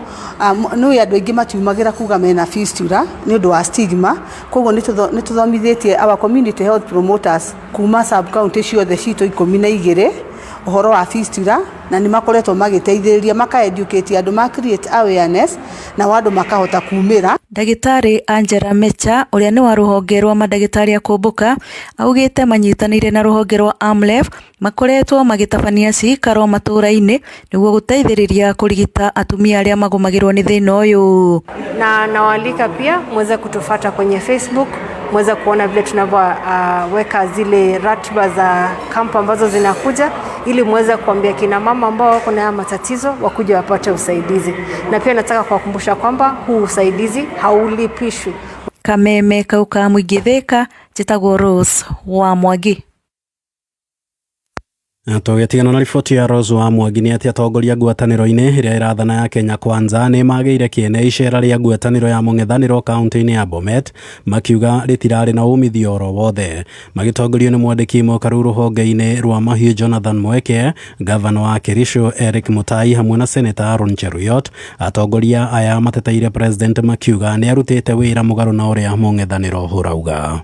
nĩ andũ aingĩ matiumagĩra kuga mena fistula nĩ ũndũ wa stigma. Koguo nĩ tũthomithĩtie our community health promoters kuma sub county ciothe citũ 12 uhoro wa fistula na nĩ makoretwo magĩteithĩrĩria maka-educate andũ ma create awareness na andũ makahota kumĩra. Ndagĩtarĩ Angela Mecha ũrĩa nĩ wa rũhonge rwa mandagĩtarĩ akũmbũka augĩte manyitanĩire na rũhonge rwa AMREF makoretwo magĩtabania cikaro matũra-inĩ nĩguo gũteithĩrĩria kũrigita atumia arĩa magomagĩrwo nĩ thĩna ũyũ. Na nawalika pia mweze kutufuata kwenye Facebook, mweze kuona vile tunavyoweka zile ratiba za kampu ambazo zinakuja ili mweze kuambia kina mama ambao wako na matatizo wakuja wapate usaidizi. Na pia nataka kuwakumbusha kwamba huu usaidizi haulipishwi. Kameme kauka mwingi Thika, njĩtagwo Rose wa Mwangi. Tũgĩtigana na riboti ya Rose wa Mwangi nĩ atĩ atongoria ngwatanĩro-inĩ ĩrĩa ĩrathana ya Kenya Kwanza nĩ magĩire kĩene icera rĩa ngwatanĩro ya mũng'ethanĩro kaunti-inĩ ya Bomet makiuga rĩtirarĩ na umithio oro wothe. Magĩtongorio nĩ mwandĩki mũkaru rũhonge-inĩ rwa mahiũ Jonathan Mweke, gavana wa Kericho Eric Mutai hamwe na seneta Aaron Cheruiyot. Atongoria aya mateteire president makiuga nĩ arutĩte wĩra mũgarũ na ũrĩa mũng'ethanĩro ũrauga.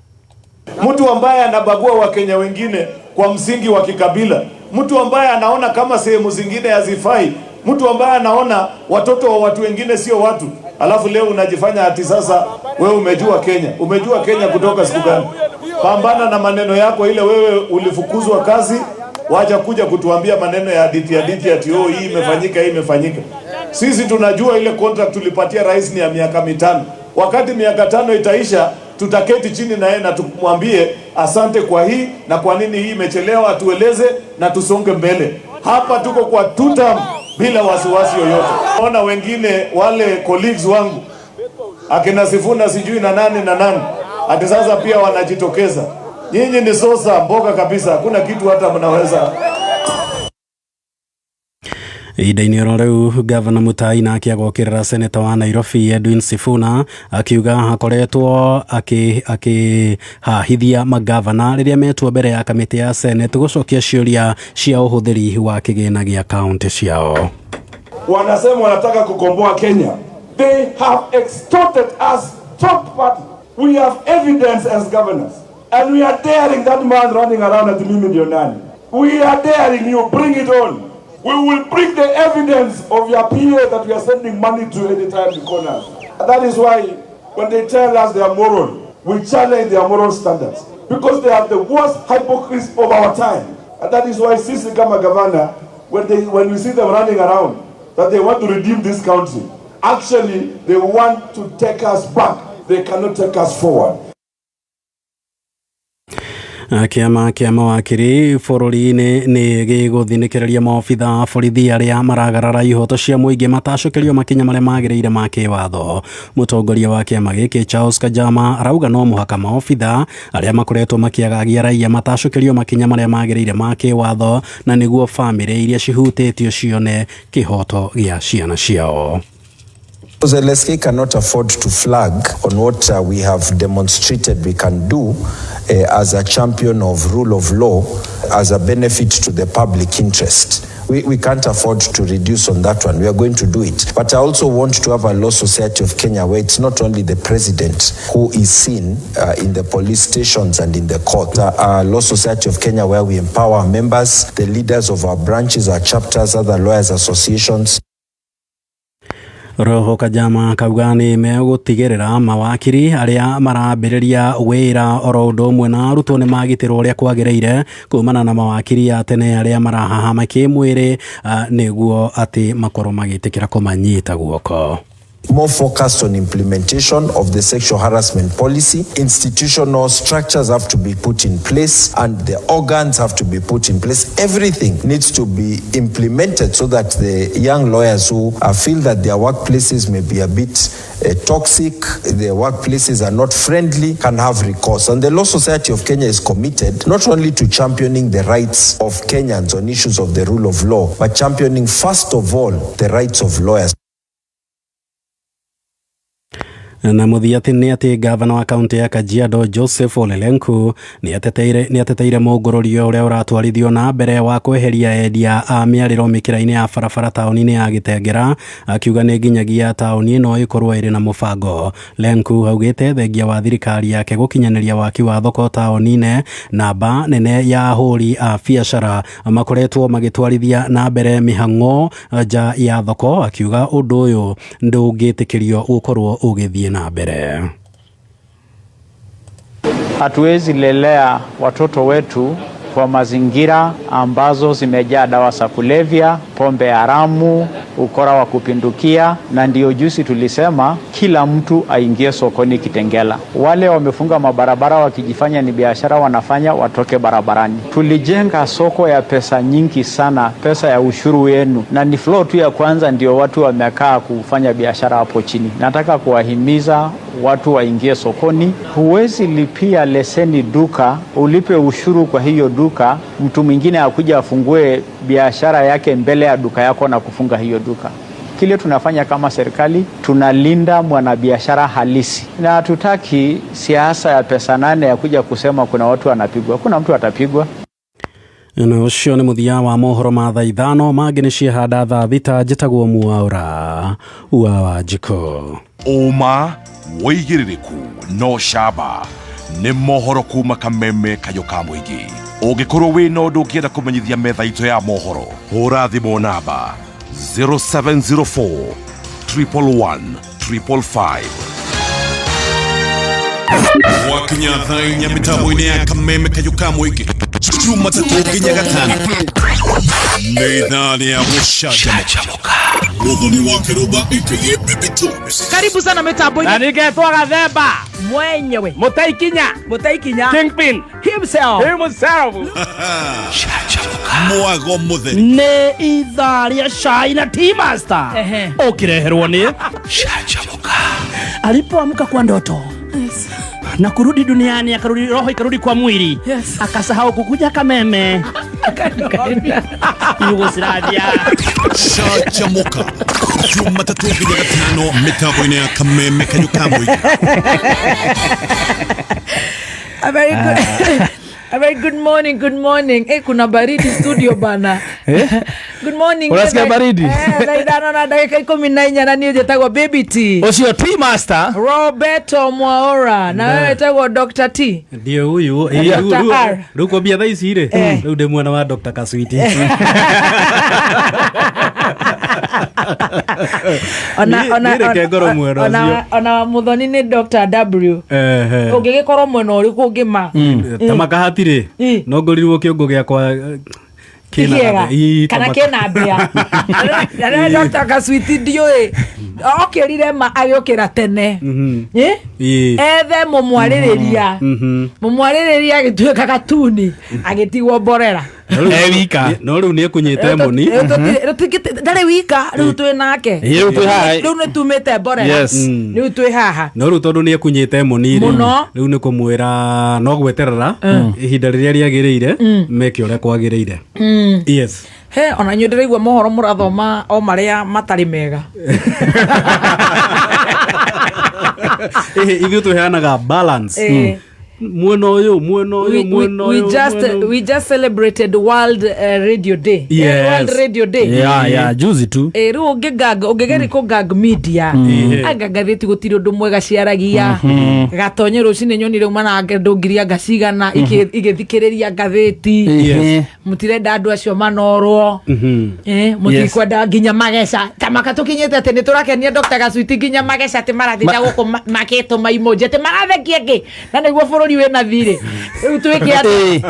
Mtu ambaye anabagua Wakenya wengine kwa msingi wa kikabila, mtu ambaye anaona kama sehemu zingine hazifai, mtu ambaye anaona watoto wa watu wengine sio watu, alafu leo unajifanya ati sasa wewe umejua Kenya. Umejua Kenya kutoka siku gani? Pambana na maneno yako ile wewe ulifukuzwa kazi, wacha kuja kutuambia maneno ya hadithi ati oh hii imefanyika hii imefanyika. Sisi tunajua ile contract tulipatia rais ni ya miaka 5. Wakati miaka 5 itaisha tutaketi chini na yeye na tumwambie asante kwa hii na kwa nini hii imechelewa, atueleze na tusonge mbele. Hapa tuko kwa tutam bila wasiwasi yoyote. Naona wengine wale colleagues wangu akina Sifuna sijui na nani ati sasa pia wanajitokeza. Nyinyi ni sosa mboga kabisa, hakuna kitu hata mnaweza. Ihinda-inĩ oro rĩu gavana Mutahi nake agokĩrĩra seneta wa Nairobi Edwin Sifuna akiuga hakoretwo akĩhahithia magavana rĩrĩa metua mbere ya kamĩtĩ ya Senate gũcokia ciũria cia ũhũthĩri wa kĩgĩna gĩa kaunti ciao. Wanasema wanataka kukomboa Kenya. They have extorted us top party. We have evidence as governors. And we are daring that man running around at Mimi Dionani. We are daring you, bring it on. We will bring the evidence of your PA that we are sending money to anytime you call us. That is why when they tell us they are moral, we challenge their moral standards. Because they are the worst hypocrites of our time. And that is why Sisi Kama Governor, when we see them running around, that they want to redeem this country, actually they want to take us back. They cannot take us forward. Kiama kia mawakiri bũrũri-inĩ nĩ gĩgũthinĩkĩrĩria maobitha borithi arĩa maragarara ihoto cia mũingĩ matacokerio makinya marĩa magĩrĩire ma kĩwatho. Mũtongoria wa kĩama gĩkĩ Charles Kajama arauga no mũhaka maobitha arĩa makoretwo makĩagagia raia matacokerio makinya marĩa magĩrĩire ma kĩwatho, na nĩguo bamĩrĩ iria cihutĩtio cione kĩhoto gĩa ciana ciao. Zelensky cannot afford to flag on what we have demonstrated we can do as a champion of rule of law, as a benefit to the public interest. We can't afford to reduce on that one. We are going to do it. But I also want to have a law society of Kenya where it's not only the president who is seen in the police stations and in the court. A law society of Kenya where we empower our members, the leaders of our branches, our chapters, other lawyers associations. Roho Kajama kauga nĩ megũtigĩrĩra mawakiri arĩa marambĩrĩria wĩra oro ũndũ ũmwe na arutwo nĩ magitĩrwo ũrĩa kwagĩrĩire kumana na mawakiri ya tene arĩa marahahama kĩmwĩrĩ nĩguo atĩ makorwo magĩtĩkĩra kũmanyita guoko. More focused on implementation of the sexual harassment policy. Institutional structures have to be put in place and the organs have to be put in place. Everything needs to be implemented so that the young lawyers who feel that their workplaces may be a bit toxic, their workplaces are not friendly, can have recourse. And the Law Society of Kenya is committed not only to championing the rights of Kenyans on issues of the rule of law, but championing first of all the rights of lawyers. Na muthiati nĩ atĩ gavana wa kaunti ya Kajiado Joseph Ole Lenku nĩ ateteire mũngũrũrio ũrĩa ũratwarithio na mbere wa kweheria endia a mĩarĩro mĩkĩra-inĩ ya barabara taũni-inĩ ya Gĩtengera, akiuga nĩ nginyagia taũni ĩno ĩkorwo ĩrĩ na mũbango. Lenku augĩte thengia wa thirikari yake gũkinyanĩria waki wa thoko taũni-inĩ, namba nene ya ahũri a biacara makoretwo magĩtwarithia na mbere mĩhang'o nja ya thoko, akiuga ũndũ ũyũ ndũngĩtĩkĩrio gũkorwo ũgĩthiĩ na mbere. Hatuwezi lelea watoto wetu kwa mazingira ambazo zimejaa dawa za kulevya, pombe haramu, ukora wa kupindukia, na ndio juzi tulisema kila mtu aingie sokoni Kitengela. Wale wamefunga mabarabara wakijifanya ni biashara wanafanya watoke barabarani. Tulijenga soko ya pesa nyingi sana, pesa ya ushuru wenu, na ni floor tu ya kwanza ndio watu wamekaa kufanya biashara hapo chini. Nataka kuwahimiza watu waingie sokoni. Huwezi lipia leseni duka, ulipe ushuru kwa hiyo duka, mtu mwingine akuja afungue biashara yake mbele ya duka yako na kufunga hiyo duka. Kile tunafanya kama serikali, tunalinda mwanabiashara halisi. Na hatutaki siasa ya pesa nane ya kuja kusema kuna watu wanapigwa. Kuna mtu atapigwa. Na ucio nĩ muthia wa mohoro ma thaa ithano mangĩ nĩ ciahanda thaa thita. Njĩtagwo Mwaũra wa Njiko. Uma wĩigĩrĩrĩku no camba nĩ mohoro kuma Kameme Kayũ ka Mũingĩ. Ũngĩkorwo wĩna ũndũ ũngĩenda kũmenyithia metha itũ ya mohoro, hũra thimũ namba 0704 111 555. Wakinya thaa inya mĩtambo-inĩ ya Kameme Kayũ ka Mũingĩ, Jumatatu nginya Gatano, nĩ ithaa rĩa gũcanjamũka. Mũthoni wa Kĩrũmba aka Bibi Jones. Karibu sana mitambo-inĩ. Na nĩngetwo Gathemba mwenyewe Mũtaikinya Kingpin himself. Mwago mũtheri. Nĩ ithaa rĩa cai na Tea Master. Ũkĩreherwo nĩ Canjamũka. Alipoamka kwa ndoto na kurudi duniani, akarudi roho ikarudi kwa mwili. Yes. Akasahau kukuja Kameme. Yugoslavia. Chachamuka Jumatatu nginya gatano mitambo-inĩ ya Kameme Kayukamũigi. A very good. A very good morning, good morning. Kuna baridi studio bana. Good morning. Unasikia baridi? Ndaidana na dakika 14 na niye jetagwa Baby T. Osio T Master. Roberto Mwaora. Na wewe jetagwa Dr. T. Ndio huyu. Ruko bia thaisi ire. Riu ndi mwana wa Dr. Kaswiti. Ona muthoni ni Dr. W. Ungigikorwo mwena uriku ungima. Tamakahati no ngorirwo kiongo giakwa kana kena mbia. Dr. Kaswiti ndioi okirire ma agiokira tene. Ethe mumwaririria agituika gatuni agitigwo Mborera. Wika no riu ni kunyite moni ndari wika riu twi nake riu ni tumite Mborera riu twi haha no riu tondu ni kunyite moni riu ni kumwira no gweterera ihinda riria riagiriire meke uria kwagiriire. Yes. He ona nyu ndiraigua mohoro murathoma o maria matari mega. Ithu tuheanaga balance. We just celebrated World Radio Day. Yes. World Radio Day. Yeah, juzi tu. Ru ugegeri ko gag media. Agagatheti gutiri undu mwega ciaragia. Gatonye rucine nyoni ru mana ndungiria ngacigana igithikiriria gatheti. Mutirenda andu acio manorwo. Mutikwenda nginya mageca. Tamaka tukinyete ati ni turakenia Dr. Kaswiti nginya mageca ati marathita guku maketo maimoje ati marathekie ngi. Na niguo bũrũri wena thirĩ rĩu twĩke atĩ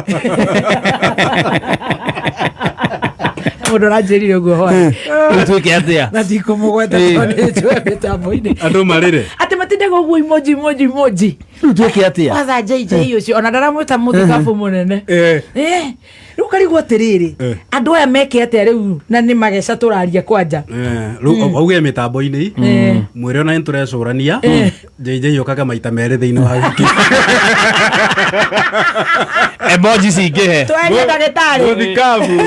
mũndũ ranjĩrire ũguo hoi rĩu twĩke atĩa na ndikũmũgweta tondũ nĩnjũĩ mĩtambo-inĩ andũ marĩre atĩ matindaga ũguo emoji rĩu twĩke atĩa watha JJ ũcio ona ndaramwĩta mũthikabu mũnene rĩu karigwo atĩrĩrĩ andũ aya meke atĩa rĩu na nĩ mageca tũraria kwanja rĩu auge mĩtambo-inĩ mwĩre ona nĩtũrecũrania JJ yokaga maita merĩ thĩinĩ wa wiki emoji cingĩhe twenye ndagĩtarĩ mũthikabu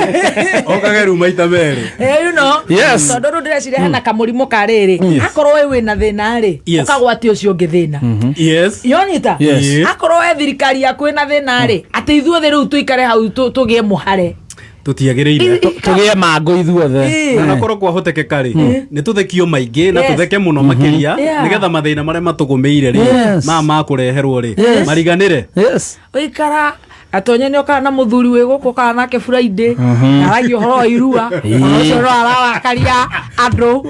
okaga rĩu maita merĩ you know yes tondũ rĩu ndĩreciria hena kamũrimũ karĩrĩ akorwo we wĩna thĩna-rĩ ũkagwatia ũcio ũngĩ thĩna yes yonita akorwo we thirikari yaku ĩna thĩna-rĩ atĩ ithuothe rĩu tũikare hau tũgĩe mũhare tutiagĩrĩire tũgĩe mangũ ithuothe na nakorwo kwahotekeka-rĩ nĩ tũthekio maingĩ na tũtheke mũno makĩria nĩgetha mathĩna marĩa matũgũmĩire-rĩ ma kũreherwo-rĩ mariganĩre ũikara atonye nĩ oka na muthuri wĩ gũkũ kana nake Friday aragio horo wa irua ũcio no ararakaria andũ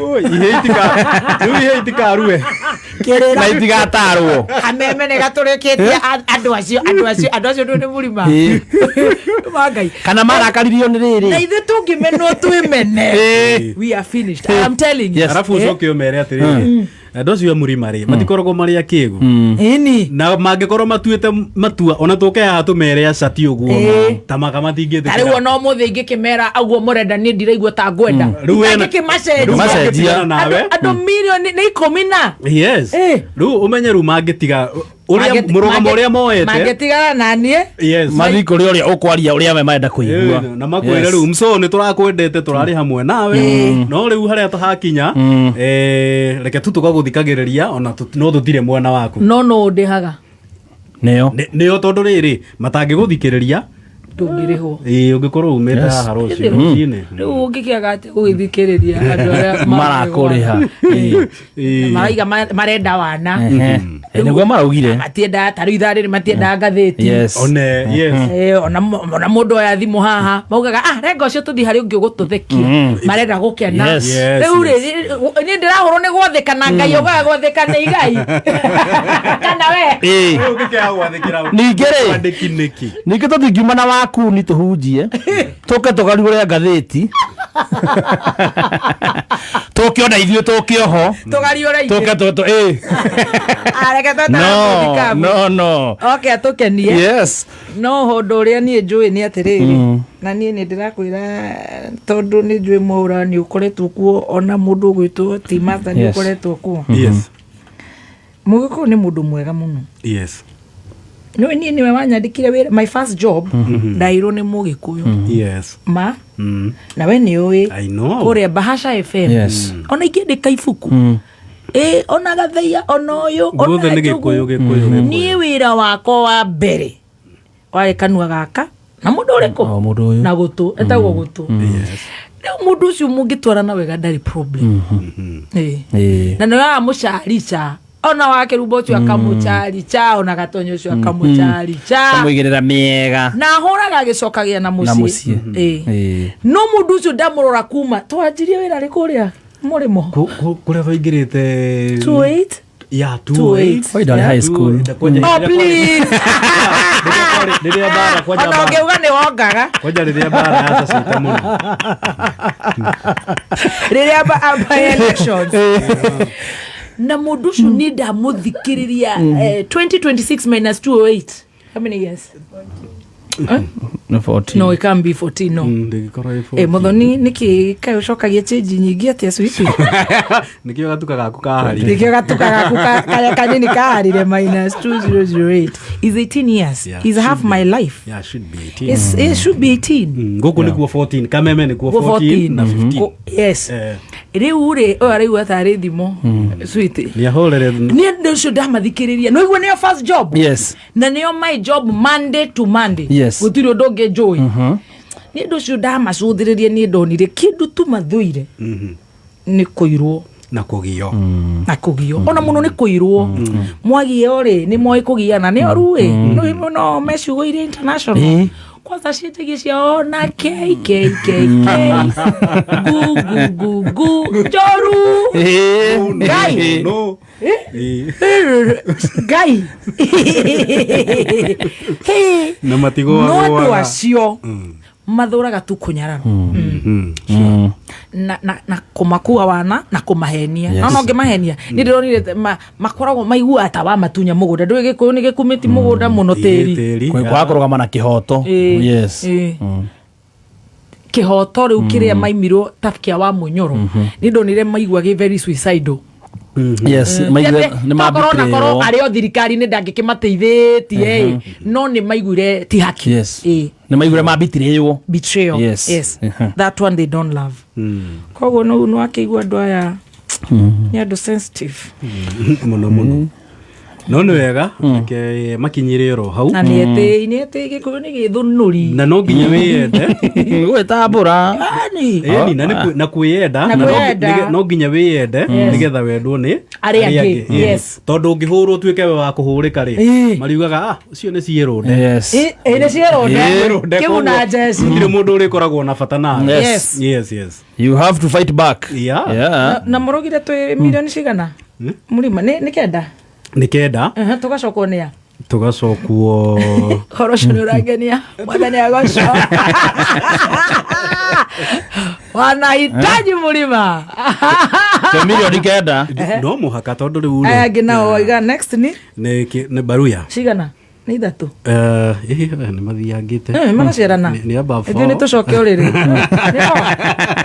ihe itikaruwe na itigatarwo Kameme nĩ gatũrĩkĩtie andũ acio nĩ mũrima Ngai kana marakaririo nĩ rĩrĩ na ithuĩ tũngĩmenwo twĩmene we are finished I am telling you arabu ucoke ũmere atĩrĩrĩ andũ acio mũrima-rĩ matikoragwo marĩ akĩĩgu na mangĩkorwo matuĩte matua ona tũke haha tũmere aca ti ũguo tamaka matingĩthĩkĩra rĩu ona ũmũthĩ ingĩkĩmera aguo mũrenda niĩ ndiraigua ta ngwenda ngĩmacenjia andũ milioni nĩ 10 na yes rĩu ũmenye rĩu mangĩtiga ũrĩa mũrũgamo ũrĩa moete mangĩtigana na niĩ mathi kũrĩ ũrĩa ũkwaria ũrĩa we marenda kũigua na makwĩre rĩu mso nĩ tũrakwendete tũrarĩ hamwe nawe no rĩu harĩa tũhakinya reke tu tũgagũthikagĩrĩria ona no tũtirĩ mwena waku no ndĩhaga nĩyo tondũ rĩrĩ matangĩgũthikĩrĩria ndũngĩrĩhwo ũngĩkorwo umĩte haha rũciũ rũcinĩ rĩu ũngĩkĩaga atĩ gũgĩthikĩrĩria andũ arĩa marakũrĩha maraiga marenda wana nĩguo maraugire matiendaga tarĩu ithaa rĩrĩ matiendaga ngathĩti ona mũndũ oya thimũ haha maugaga renga ũcio tũthiĩ harĩ ũngĩ ũgũtũthekia marenda gũkena rĩu niĩ ndĩrahũrwo nĩ gwathĩkana Ngai ũgaga gwathĩkana igai kana we ningĩ tũtingiuma na waku ni tũhunjie tũke tũgarũre ngathĩti tũkĩona ithuĩ tũkĩoho tũgariũre tũke no okay atũkenie no ũndũ ũrĩa niĩ njũĩ nĩ atĩrĩrĩ na niĩ nĩ ndĩrakwĩra tondũ nĩ njũĩ Mwaura nĩ ũkoretwo kuo ona mũndũ ũgwĩtwo T Master nĩ ũkoretwo kuo Mũgĩkũyũ nĩ mũndũ mwega mũno no niwe wanyandikire wira my first job ndairo ni Mugikuyu Yes. ma na we ni oi I know. Kore Bahasha FM Yes. ona ikendika ifuku ona gatheia ona uyu Gothe nĩ Gĩkũyũ ni wira wako wa mbere wale kanua gaka na mundu uriko na gutu etagwo gutu na mundu ucio mungitwarana wega ndari problem na no ya mucarica ona wake rubo ucio akamucarica ona gatonyo ucio akamucarica kamwigirira miega na horaga gicokagia na mucie no mundu ucio ndamurora kuma twanjirie wira ri kuria murimo kuria vaingirite 28 Yeah, 28. Why don't high school? Oh, please. Ndiria bara kwa jaba. Ono geuga ni wongaga. Kwa ndiria bara hata sita muno. Ndiria ba elections. Na muducu ni ndamuthikiriria 2026 minus 208. How many years? No 14. No, it can't be 14, no. Muthoni niki kai ucokagia change nyingi atia switi. Nikio gatuka gaku kahari. Nikio gatuka gaku kaya kanini kaharire minus 2008 is 18 years. Yeah, is half my life. Yeah, should be 18. It should be 18. Ngoko ni kuwa 14. Kameme ni kuwa 14 na 15. Yes. Riu ri riu atari thimo switi. Ni ahorere. Ni ndio ndamathikiriria. No igwe ni your first job. Yes. Na niyo my job Monday to Monday. Yes. Gutiri undu joy. Ni ndio cio ndamacuthiririe ni ndonire kindu tu mathuire. Ni kuirwo na kugio na kugio ona muno ni kuirwo mwagio ri ni moi kugiana ni oru no meshugo ire international kwanza cietegi cia na KKK gu joru gai no gai na matigo no acio mathuraga tu kunyararo na kumakua wana na kumahenia no no ngimahenia ni ndironire makoragwo maigua ata wa matunya mugunda ndwe Gikuyu ni gikumiti mugunda muno tiri kwa kurugama na kihoto yes kihoto riu kiria maimirwo tafikia wa munyoro ni ndonire maigua ge very suicidal yes maigua ni mabitre koro ario thirikari ni ndangikimateithitie no ni maiguire ti haki yes ni maigure mabitre betrayal yes that one they don't love kogo no akigua ndo aya ni ando sensitive muno no ni wega ke makinyire ro hau na ni ete Gikuyu ni githunuri na no nginya wiyende gwetambura ni na kwiyenda no nginya wiyende nigetha wendwo ni ari angi yes tondu ngihurwo tuike wa kuhurika ri mariugaga ucio ni cierunde yes ni cierunde kiuna jeshi ndire mundu uri koragwo na bata na yes you have to fight back yeah na murugire tu milioni cigana murima ni kenda nikenda tugacokwo nia tugacokwo horoco ni urangenia mwathani agoco wanahitaji murima milioni kenda no muhaka tondu riu aya ngina oiga next ni baruya cigana ni ithatu ni mathiangite magacerana ni aba ndio ni tucoke uriri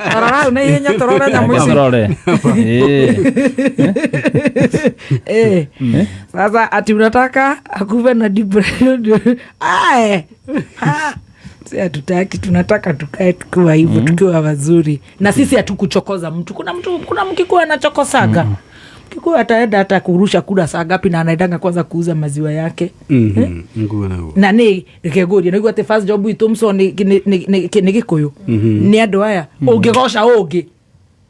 arara na ihenya torora nyamu ici sasa ati unataka akuve na depression si hatutaki, tunataka tukae tukiwa hivyo tukiwa wazuri, na sisi hatukuchokoza mtu. Kuna Mkikuyu anachokosaga. Mkikuyu ataenda hata kurusha kula saa ngapi na anaendanga kwanza kuuza maziwa yake. Na ni Gikuyu na igwate first job itumso ni Gikuyu ni andu aya ungigosha ungi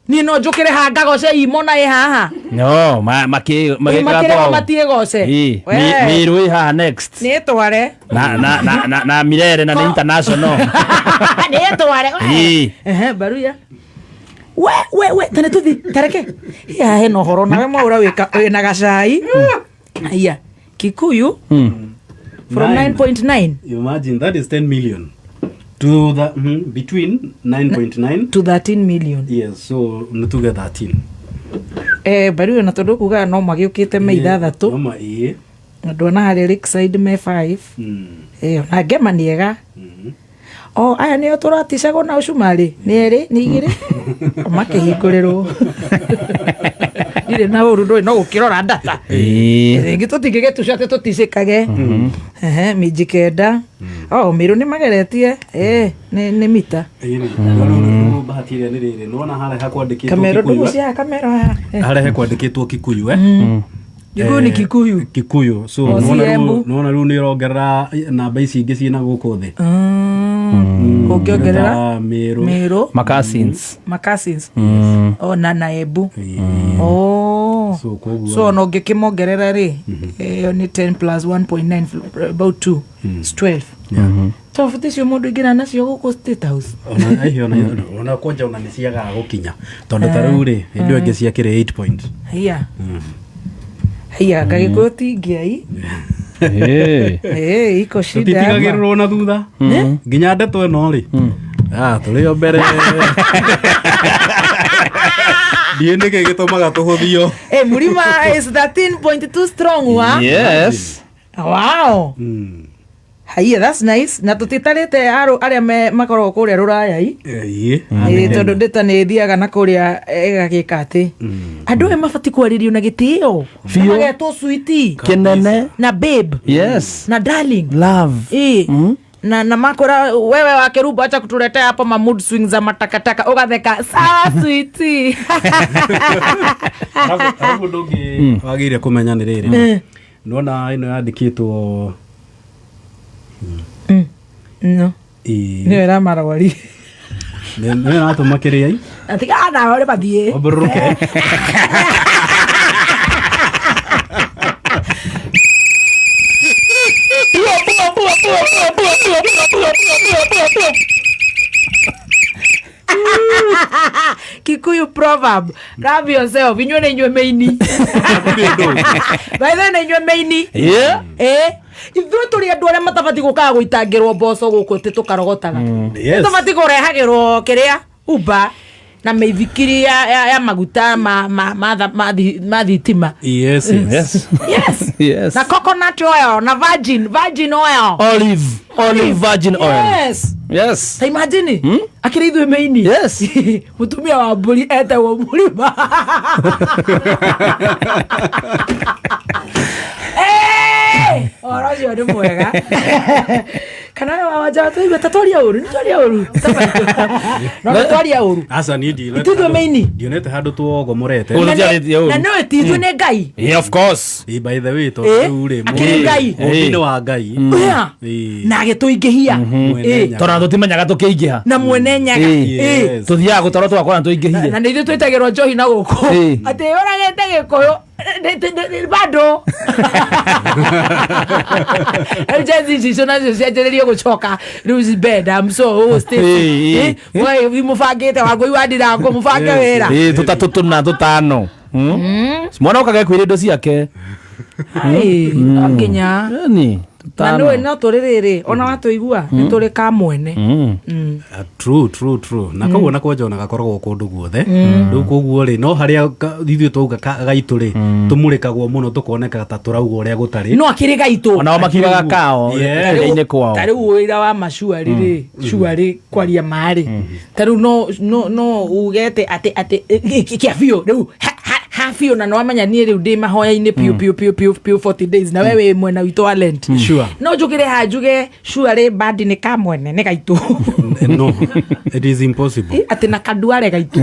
ni no njukire hanga goce imona haha no makire goce miru haha next ni tware na mirere na international ni tware baruya we tane tuthi tareke ya he no horo na mwa ura wika na gacai aya Kikuyu from 9.9 imagine that is 10 million to the between 9.9 to 13 million. Yes, so natuga 13. Bari na todo kuga no magiukite me ithathatu. No ma ndona hari Lakeside me 5. Na gema niega. Aya ni oturatishago na ucumari. Ni eri ni igiri. Makihinguriro. ndire na uru ndoi no gukirora data ringi tutingige tucate tuticikage miji kenda miru ni mageretie ni mita bahatiria ni riri nona hale hakwandikitwo kamera ndugu cia kamera hale hakwandikitwo Kikuyu Yugo ni Kikuyu so nona ru ni rongerera namba ici ingi ciina guku thi ukiongerera Meru Makasins na Naebu so no ngikimongerera ri yo ni 10 plus 1.9 about 2 it's 12 so for this mundu igina nacio guku State House ona kwanja ona ni ciaga gukinya tondu taru ri ndio ingi ciakire 8 point Hiya kagikoti ngiai iko shida titigagirwo na thutha nginya ndeto eno ri tuli mbere ndieneke gitumaga tuhuthio Murima is 13.2 strong wa yes wow Hiya, that's nice. Na tutitarite aria makorwo kuria ruraya tondu ndeta ni thiaga na kuria egagika ati andu mabati kwaririo na gitio magetwo sweetie kinene na babe yes na darling love na makora wewe wa Kerubu acha kutuletea hapo ma mood swings za matakataka ugatheka sawa sweetie hapo ndogi wagire kumenya ni riri nona ino yandikitwo no ni era marawari ne na to makere ai ati ana ore badie oburuke Kikuyu proverb grab yourself inywe nywe meini baitha nywe meini ithuĩ tũrĩ andũ arĩa matabati gũkaga gũitangĩrwo mboco gũkũ tĩ tũkarogotaga tũbati kũrehagĩrwo kĩrĩa uba na mĩithikiri ya maguta ma thitima yes na coconut oil na virgin oil olive virgin oil yes imagine akiri ithuĩ meini yes mutumia wa mbũri etagwo Mũrima orojo ni mwega kana wawaja tu ibatatoria uru nitoria uru no toria uru asa ni ndio tudo meini dionete hadu tu ogomorete na no tidu ne ngai of course by the way to ure ngai obino wa ngai na gituingihia tora tutimenyaga tukiingiha na mwene nyaga tuthiaga gutoro twakora tuingihie na nithu twitagirwo njohi na guku ati uragete gikuyu bado Ejenzi nazo cianjĩrĩrie gũcoka rose bed I'm so stay why mufangite wagoi wadira ko mufange wera tutatutuna tutano mwana ukage kwire ndo ciake nginya ni na no tũrĩrĩrĩ ona watuigua nĩ tũrĩ ka mwene true na koguo na kwanja ona gakoragwo kundu guothe riu koguo ri no haria ithuĩ twauga gaitu ri tumurikagwo muno tukoneka ta turauga uria gutari no akiri gaitu ona makibaga kao ine kwao tariu wira wa macuari ri cuari kwaria mari tariu no ugete ati kiafio riu hafio na no amenya ni riu ndi mahoya-ini piu 40 days na wewe mwena wito wa Lent no njugire hajuge cuari badi ni ka mwene ni gaitu no it is impossible ati na kaduare gaitu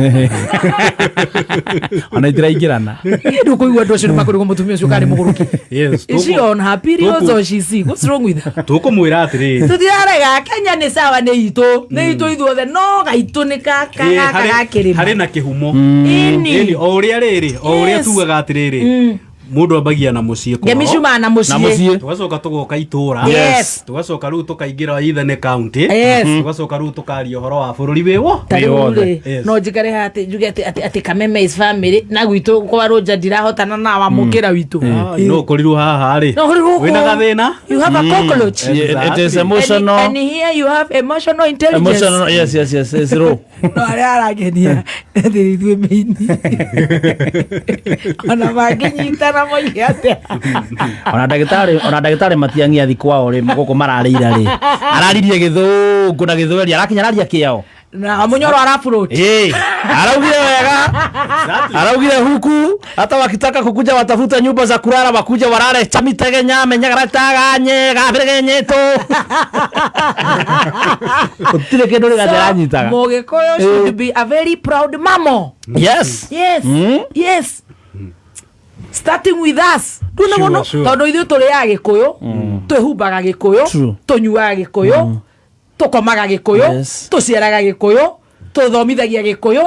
ona itiraingirana ndu kuigua ndu cio makurigo mutumia cio kari muguruki yes is she on her period or she sick what's wrong with her tukumwira atiri tuthiarega Kenya ni sawa ni itu ithuothe no gaitu ni kaka kirima hari na kihumo ini o uria riri o uria tugaga atiriri mundu ambagia na mucie kwa gemicuma na mucie tugacoka tugoka itura tugacoka riu tukaingira Ithene county tugacoka riu tukaria horo wa bururi wiwo no njikare hati njuge ati Kameme is family na gwitu kwa roja ndirahotana na wa mukira witu no kuriru haha ri wina gathina you have a cockroach it is emotional and here you have emotional intelligence yes ro no aragenia ndithwe mini ona maginyita na moyate ona ndagitari matiangia thikwao ri guko mararira ri araririe githungu na githweri arakinya araria kiao na munyoro arafurut araugire wega araugire huku hata wakitaka kukuja watafuta nyumba za kulala wakuja warare chamitege nyame nyagarataganye gabiregenyeto utile kedore gateranyitaga Mogikoyo should be a very proud mamo. Yes. Yes. Starting with us. Tondu ithuĩ tũrĩ a Gĩkũyũ, twĩhumbaga Gĩkũyũ, tũnyuaga Gĩkũyũ, tũkomaga Gĩkũyũ, tũciaraga Gĩkũyũ, tũthomithagia Gĩkũyũ,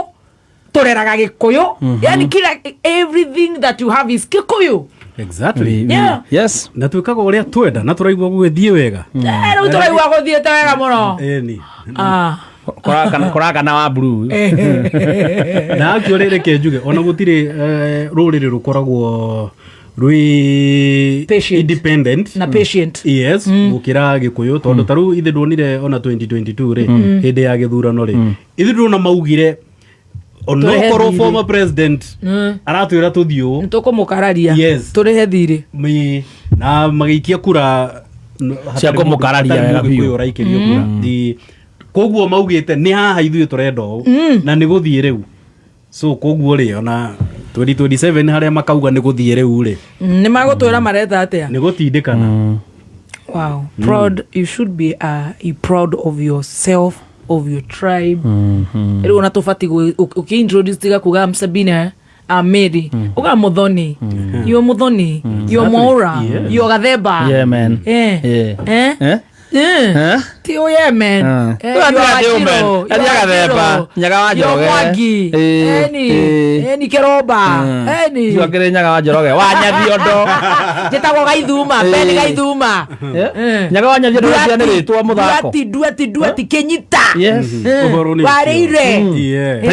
tũreraga Gĩkũyũ. Yani kila everything that you have is Gĩkũyũ. Exactly. Yeah. Yes. Na twikaga uria twenda na turaigua gũgĩthiĩ wega. Rĩu tũraigua gũthiĩte wega mũno. Eni. Koraga na wa blue. Na akĩore reke njuge ona gũtirĩ rũrĩrĩ rũkoragwo rwĩ independent na patient. Yes, gũkĩra Gĩkũyũ tondũ tarũ ithe ndonire ona 2022 rĩ hĩndĩ ya gĩthurano rĩ ithe ndona maugire onokorwo former president aratwĩra tũthiũ nĩtũkũmũkararia tũrĩhe thirĩ na magĩikia kura cia kũmũkararia wega biũ ũraikĩrio kura koguo maugĩte nĩ haha ithuĩ tũrenda ũũ na nĩ gũthiĩ rĩu so koguo rĩ ona 2027 harĩa makauga nĩ gũthiĩ rĩu rĩ nĩ magũtwĩra mareta atĩa nĩ gũtindĩkana. Wow, proud. You should be proud of yourself, of your tribe. Rĩu ona tũbati ũkĩintroduce tiga kuga Msabina Amiri uga Muthoni yo Muthoni yo Mwaura yo Gathemba. Yeah man. Tio Yemen. Gathemba nyaga wa Njoroge. Eni Keroba. Eni Jogere nyaga wa Njoroge wa Nyathiondo. Jetagwo Gaithuma, Ben Gaithuma. Nyaga wa Nyathiondo cia nĩ rĩtwa mũthako. Duati Kenyita. Yes. Wareire.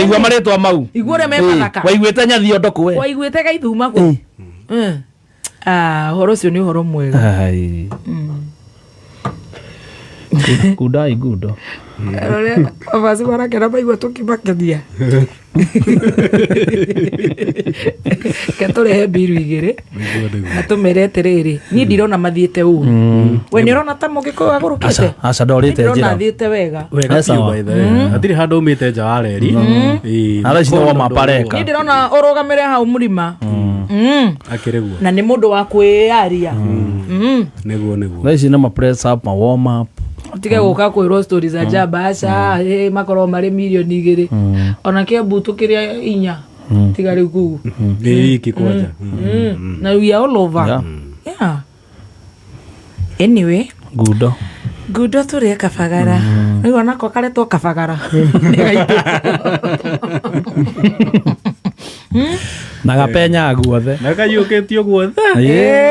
Igua marĩtwa mau. Igure me mathaka. Waiguĩte Nyathiondo kwe. Waiguĩte Gaithuma kwe. Horo cio nĩ horo mwega. Kudai gudo. Abasi barakera baigua tukimakania. Katore biru igere. Atumere terere. Ni ndirona mathiete u. We ni rona ta mugiko agurukite. Asa ndorite njira. Ndirona thiete wega. Wega biu by the way. Atiri handu umite nja wa reri. Ara cino wa mapareka. Ni ndirona urugamire hau murima. Akireguo. Na ni mundu wa kwiaria. Neguo. Thaici na ma press up, ma warm up. Tige guka kwirwo stories za jabasha makoro mari milioni 2 ona Kiambu tukiria 4 tiga riu kugu kikwaja na we are all over. Yeah. Anyway, gudo turi Kabagara riu onako karetwo Kabagara na gapenya guothe na kayuketio guothe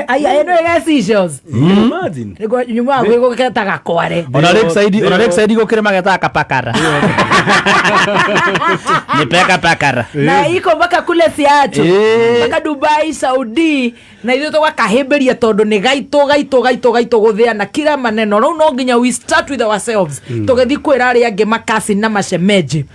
ai no seashells imagine ego nyuma gwego ketaga kware ona Lakeside gukire mageta Kabagara ni peka Kabagara na iko mpaka kule Siacho mpaka Dubai, Saudi na ithuĩ tũgakahĩmbĩria tondũ nĩ gaito gũthĩa na kila maneno rĩu no nginya we start with ourselves tũgĩthiĩ kwĩra arĩa angĩ makasi na macemenji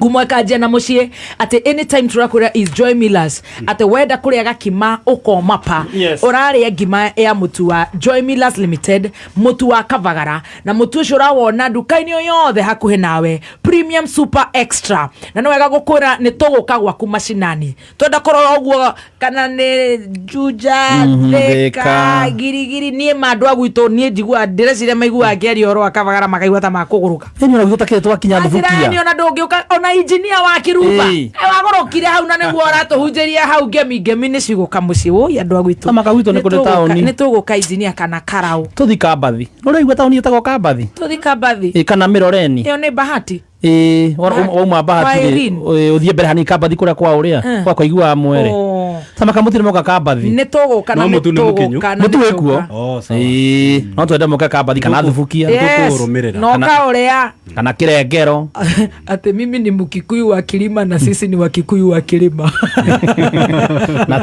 kumwekanja na mũciĩ atĩ anytime tũrakwĩra is Joy Millers atĩ wenda kũrĩa gakima ũkoma pa ũrarĩa ngima ya mũtu wa Joy Millers Limited mũtu wa Kabagara na mũtu ũcio ũrawona nduka-inĩ o yothe hakuhĩ nawe premium super extra na nĩ wega gũkwĩra nĩ tũgũka gwaku macinani twenda kũrora ũguo kana nĩ Juja Thika girigiri niĩ mandũ agwitũ niĩ njigua ndĩreciria maigua ngĩaria ũhoro wa Kabagara makaigua ta makũgũrũka nĩ ũragũta kĩrĩa twakinya thubukia ni ona ndũngĩũka ona engineer wa Kirumba wagũrũkire hau na nĩguo ũratũhunjĩria hau ngemi nĩ cigũka mũciĩ woi andũ agwitũ makagwitũ nĩ kũrĩ taũni nĩ tũgũka engineer kana Karau tũthi Kambathi ũraigua taũni ĩtagwo Kambathi tũthi Kambathi kana Mĩroreni ĩyo nĩ Bahati wauma Bahati uthie mbere hani Kambathi kuria kwa uria kwa kuigua mwere sama kamutire moka Kambathi ne tũgũka na mutu wekuo no twende moka Kambathi kana thubukia tukurumirira no kaurea kana Kirengero ate mimi ni Mkikuyu wa Kilima na sisi ni Wakikuyu wa Kilima na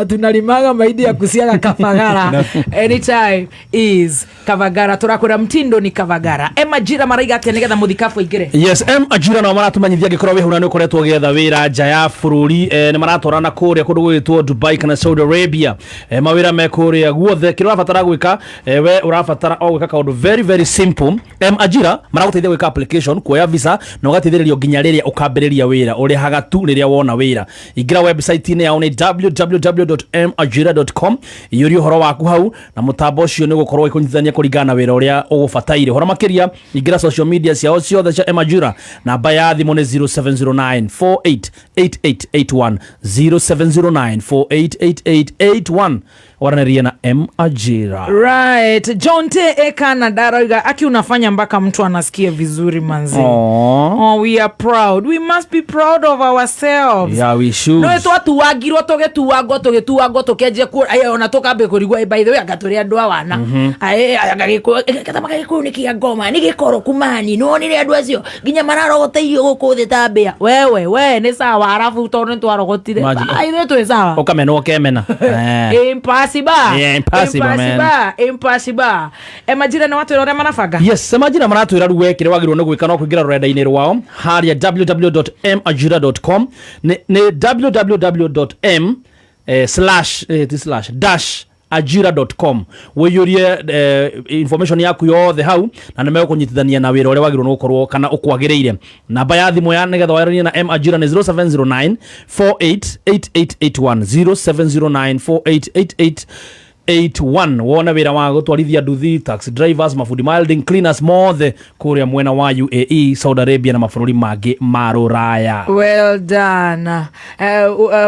tunalimanga maidi ya kusiaga Kabagara anytime is Kabagara turakura mtindo ni Kabagara Emma Jira Maraiga tene nigetha muthikafu ingire. Yes, Ajira na maratumanyithia gikorwo we huna ni ukoretwo getha wira nja ya bururi ni maratwarana kuria kundu gwitwo Dubai kana Saudi Arabia. Mawira me kuria guothe kiro rafatara gwika we urafatara o gwika kaundu very very simple. Ajira maraguteithia gwika application kuoya visa na ugateithĩrĩrio nginya riria ukambĩrĩria wira urihaga tu riria wona wira. Ingira website ine yao ni www.majira.com yuri horo waku hau na mutambo ucio ni gukorwo ikunyithania kuringana wira uria ugufataire. Horo makiria ingira social media ciao ciothe cia Ajira. Namba ya thimu ni 0709488881 0709488881 wanaria na Ajira. Right. John T. Ekana Daroiga aki unafanya mpaka mtu anasikia vizuri manzi. Oh, we are proud. We must be proud of ourselves. Yeah, we should. No eto atu wagirwo togetuago tokeje ku ona tokambe kurigwa by the way agaturia andwa wana. Agagiko katamaga gikunikia ngoma ni gikoro kumani no ni andwa acio ginya mararogoteio gukuthi tambia. We ni sawa arafu tondu twarogotire. Aithe twe sawa. Ukamena ukemena. Impossible. Yeah, impossible, man. Impossible. Majira na watu ore manafanga. Yes, majira maratwira ruwe kire wagirwo no gwika no kugira rurenda-ini rwao haria www.majira.com ne www.m/ajira.com weyurie information yaku yothe hau na nime kunyitithania na wira ore wagirwo no gukorwo kana ukwagireire. Namba ya thimu ya nigetha warania na Ajira ni 0709 488881 0709488881 wona wira wa gutwarithia nduthi, taxi drivers, mafundi milding cleaners mothe kuria mwena wa UAE, Saudi Arabia na mabũrũri mangĩ ma Rũraya. Well done.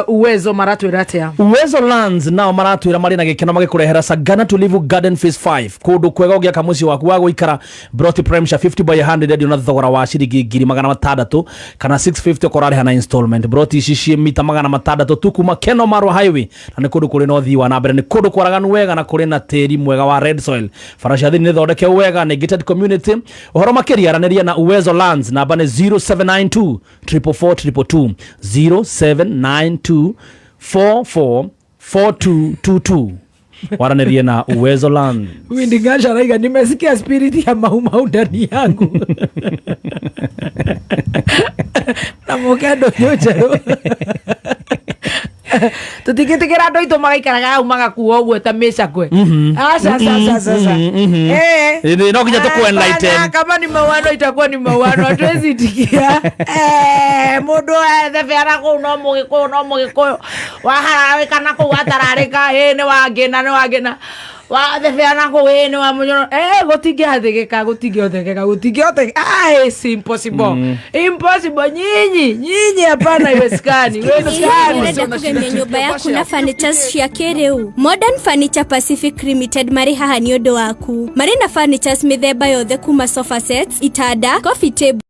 Uwezo maratwira atia? Uwezo Lands nao maratwira mari na gikeno magikurehera Sagana Tulivu Garden Phase 5 kundu kwega ugia kamuci waku wa guikara Broti Premsha 50 by 100 ndio na thogora wa ciringi 600 kana 650 korari hana installment. Broti ici mita 600 tu kuma Keno Marwa Highway na ni kundu kuri no thi wa na mbere ni kundu kwaraganu wega na kuri na teri mwega wa red soil. Farasha thini ni thondeke wega na gated community. Uhoro makiria araneria na Uwezo Lands namba ni 0792 44422 0792 444222 waraneria na Uwezo Land. Windigasha raiga nimesikia spirit ya maumau ndani yangu. Na mokendo nyochero. Tutikitikira ndo ito magaikaraga au magakuo uguo ta mesha kwe. Asa. No kinya tuko enlighten. Kama ni mawano itakuwa ni mawano hatuwezi tikia. Mundu ethe arako no mugiko wahara kana ko watararika ni wagena wa thefeana ko wene wa munyo gotingĩathĩgĩka gotingĩothekeka it's impossible. Impossible nyinyi hapana iwezekani. Kwenye nyumba yako na furnitures cia kĩrĩu. Modern Furniture Pacific Limited marĩ haha nĩ ũndũ waku. Marĩ na furnitures mĩthemba yothe kuma sofa sets, itanda, coffee table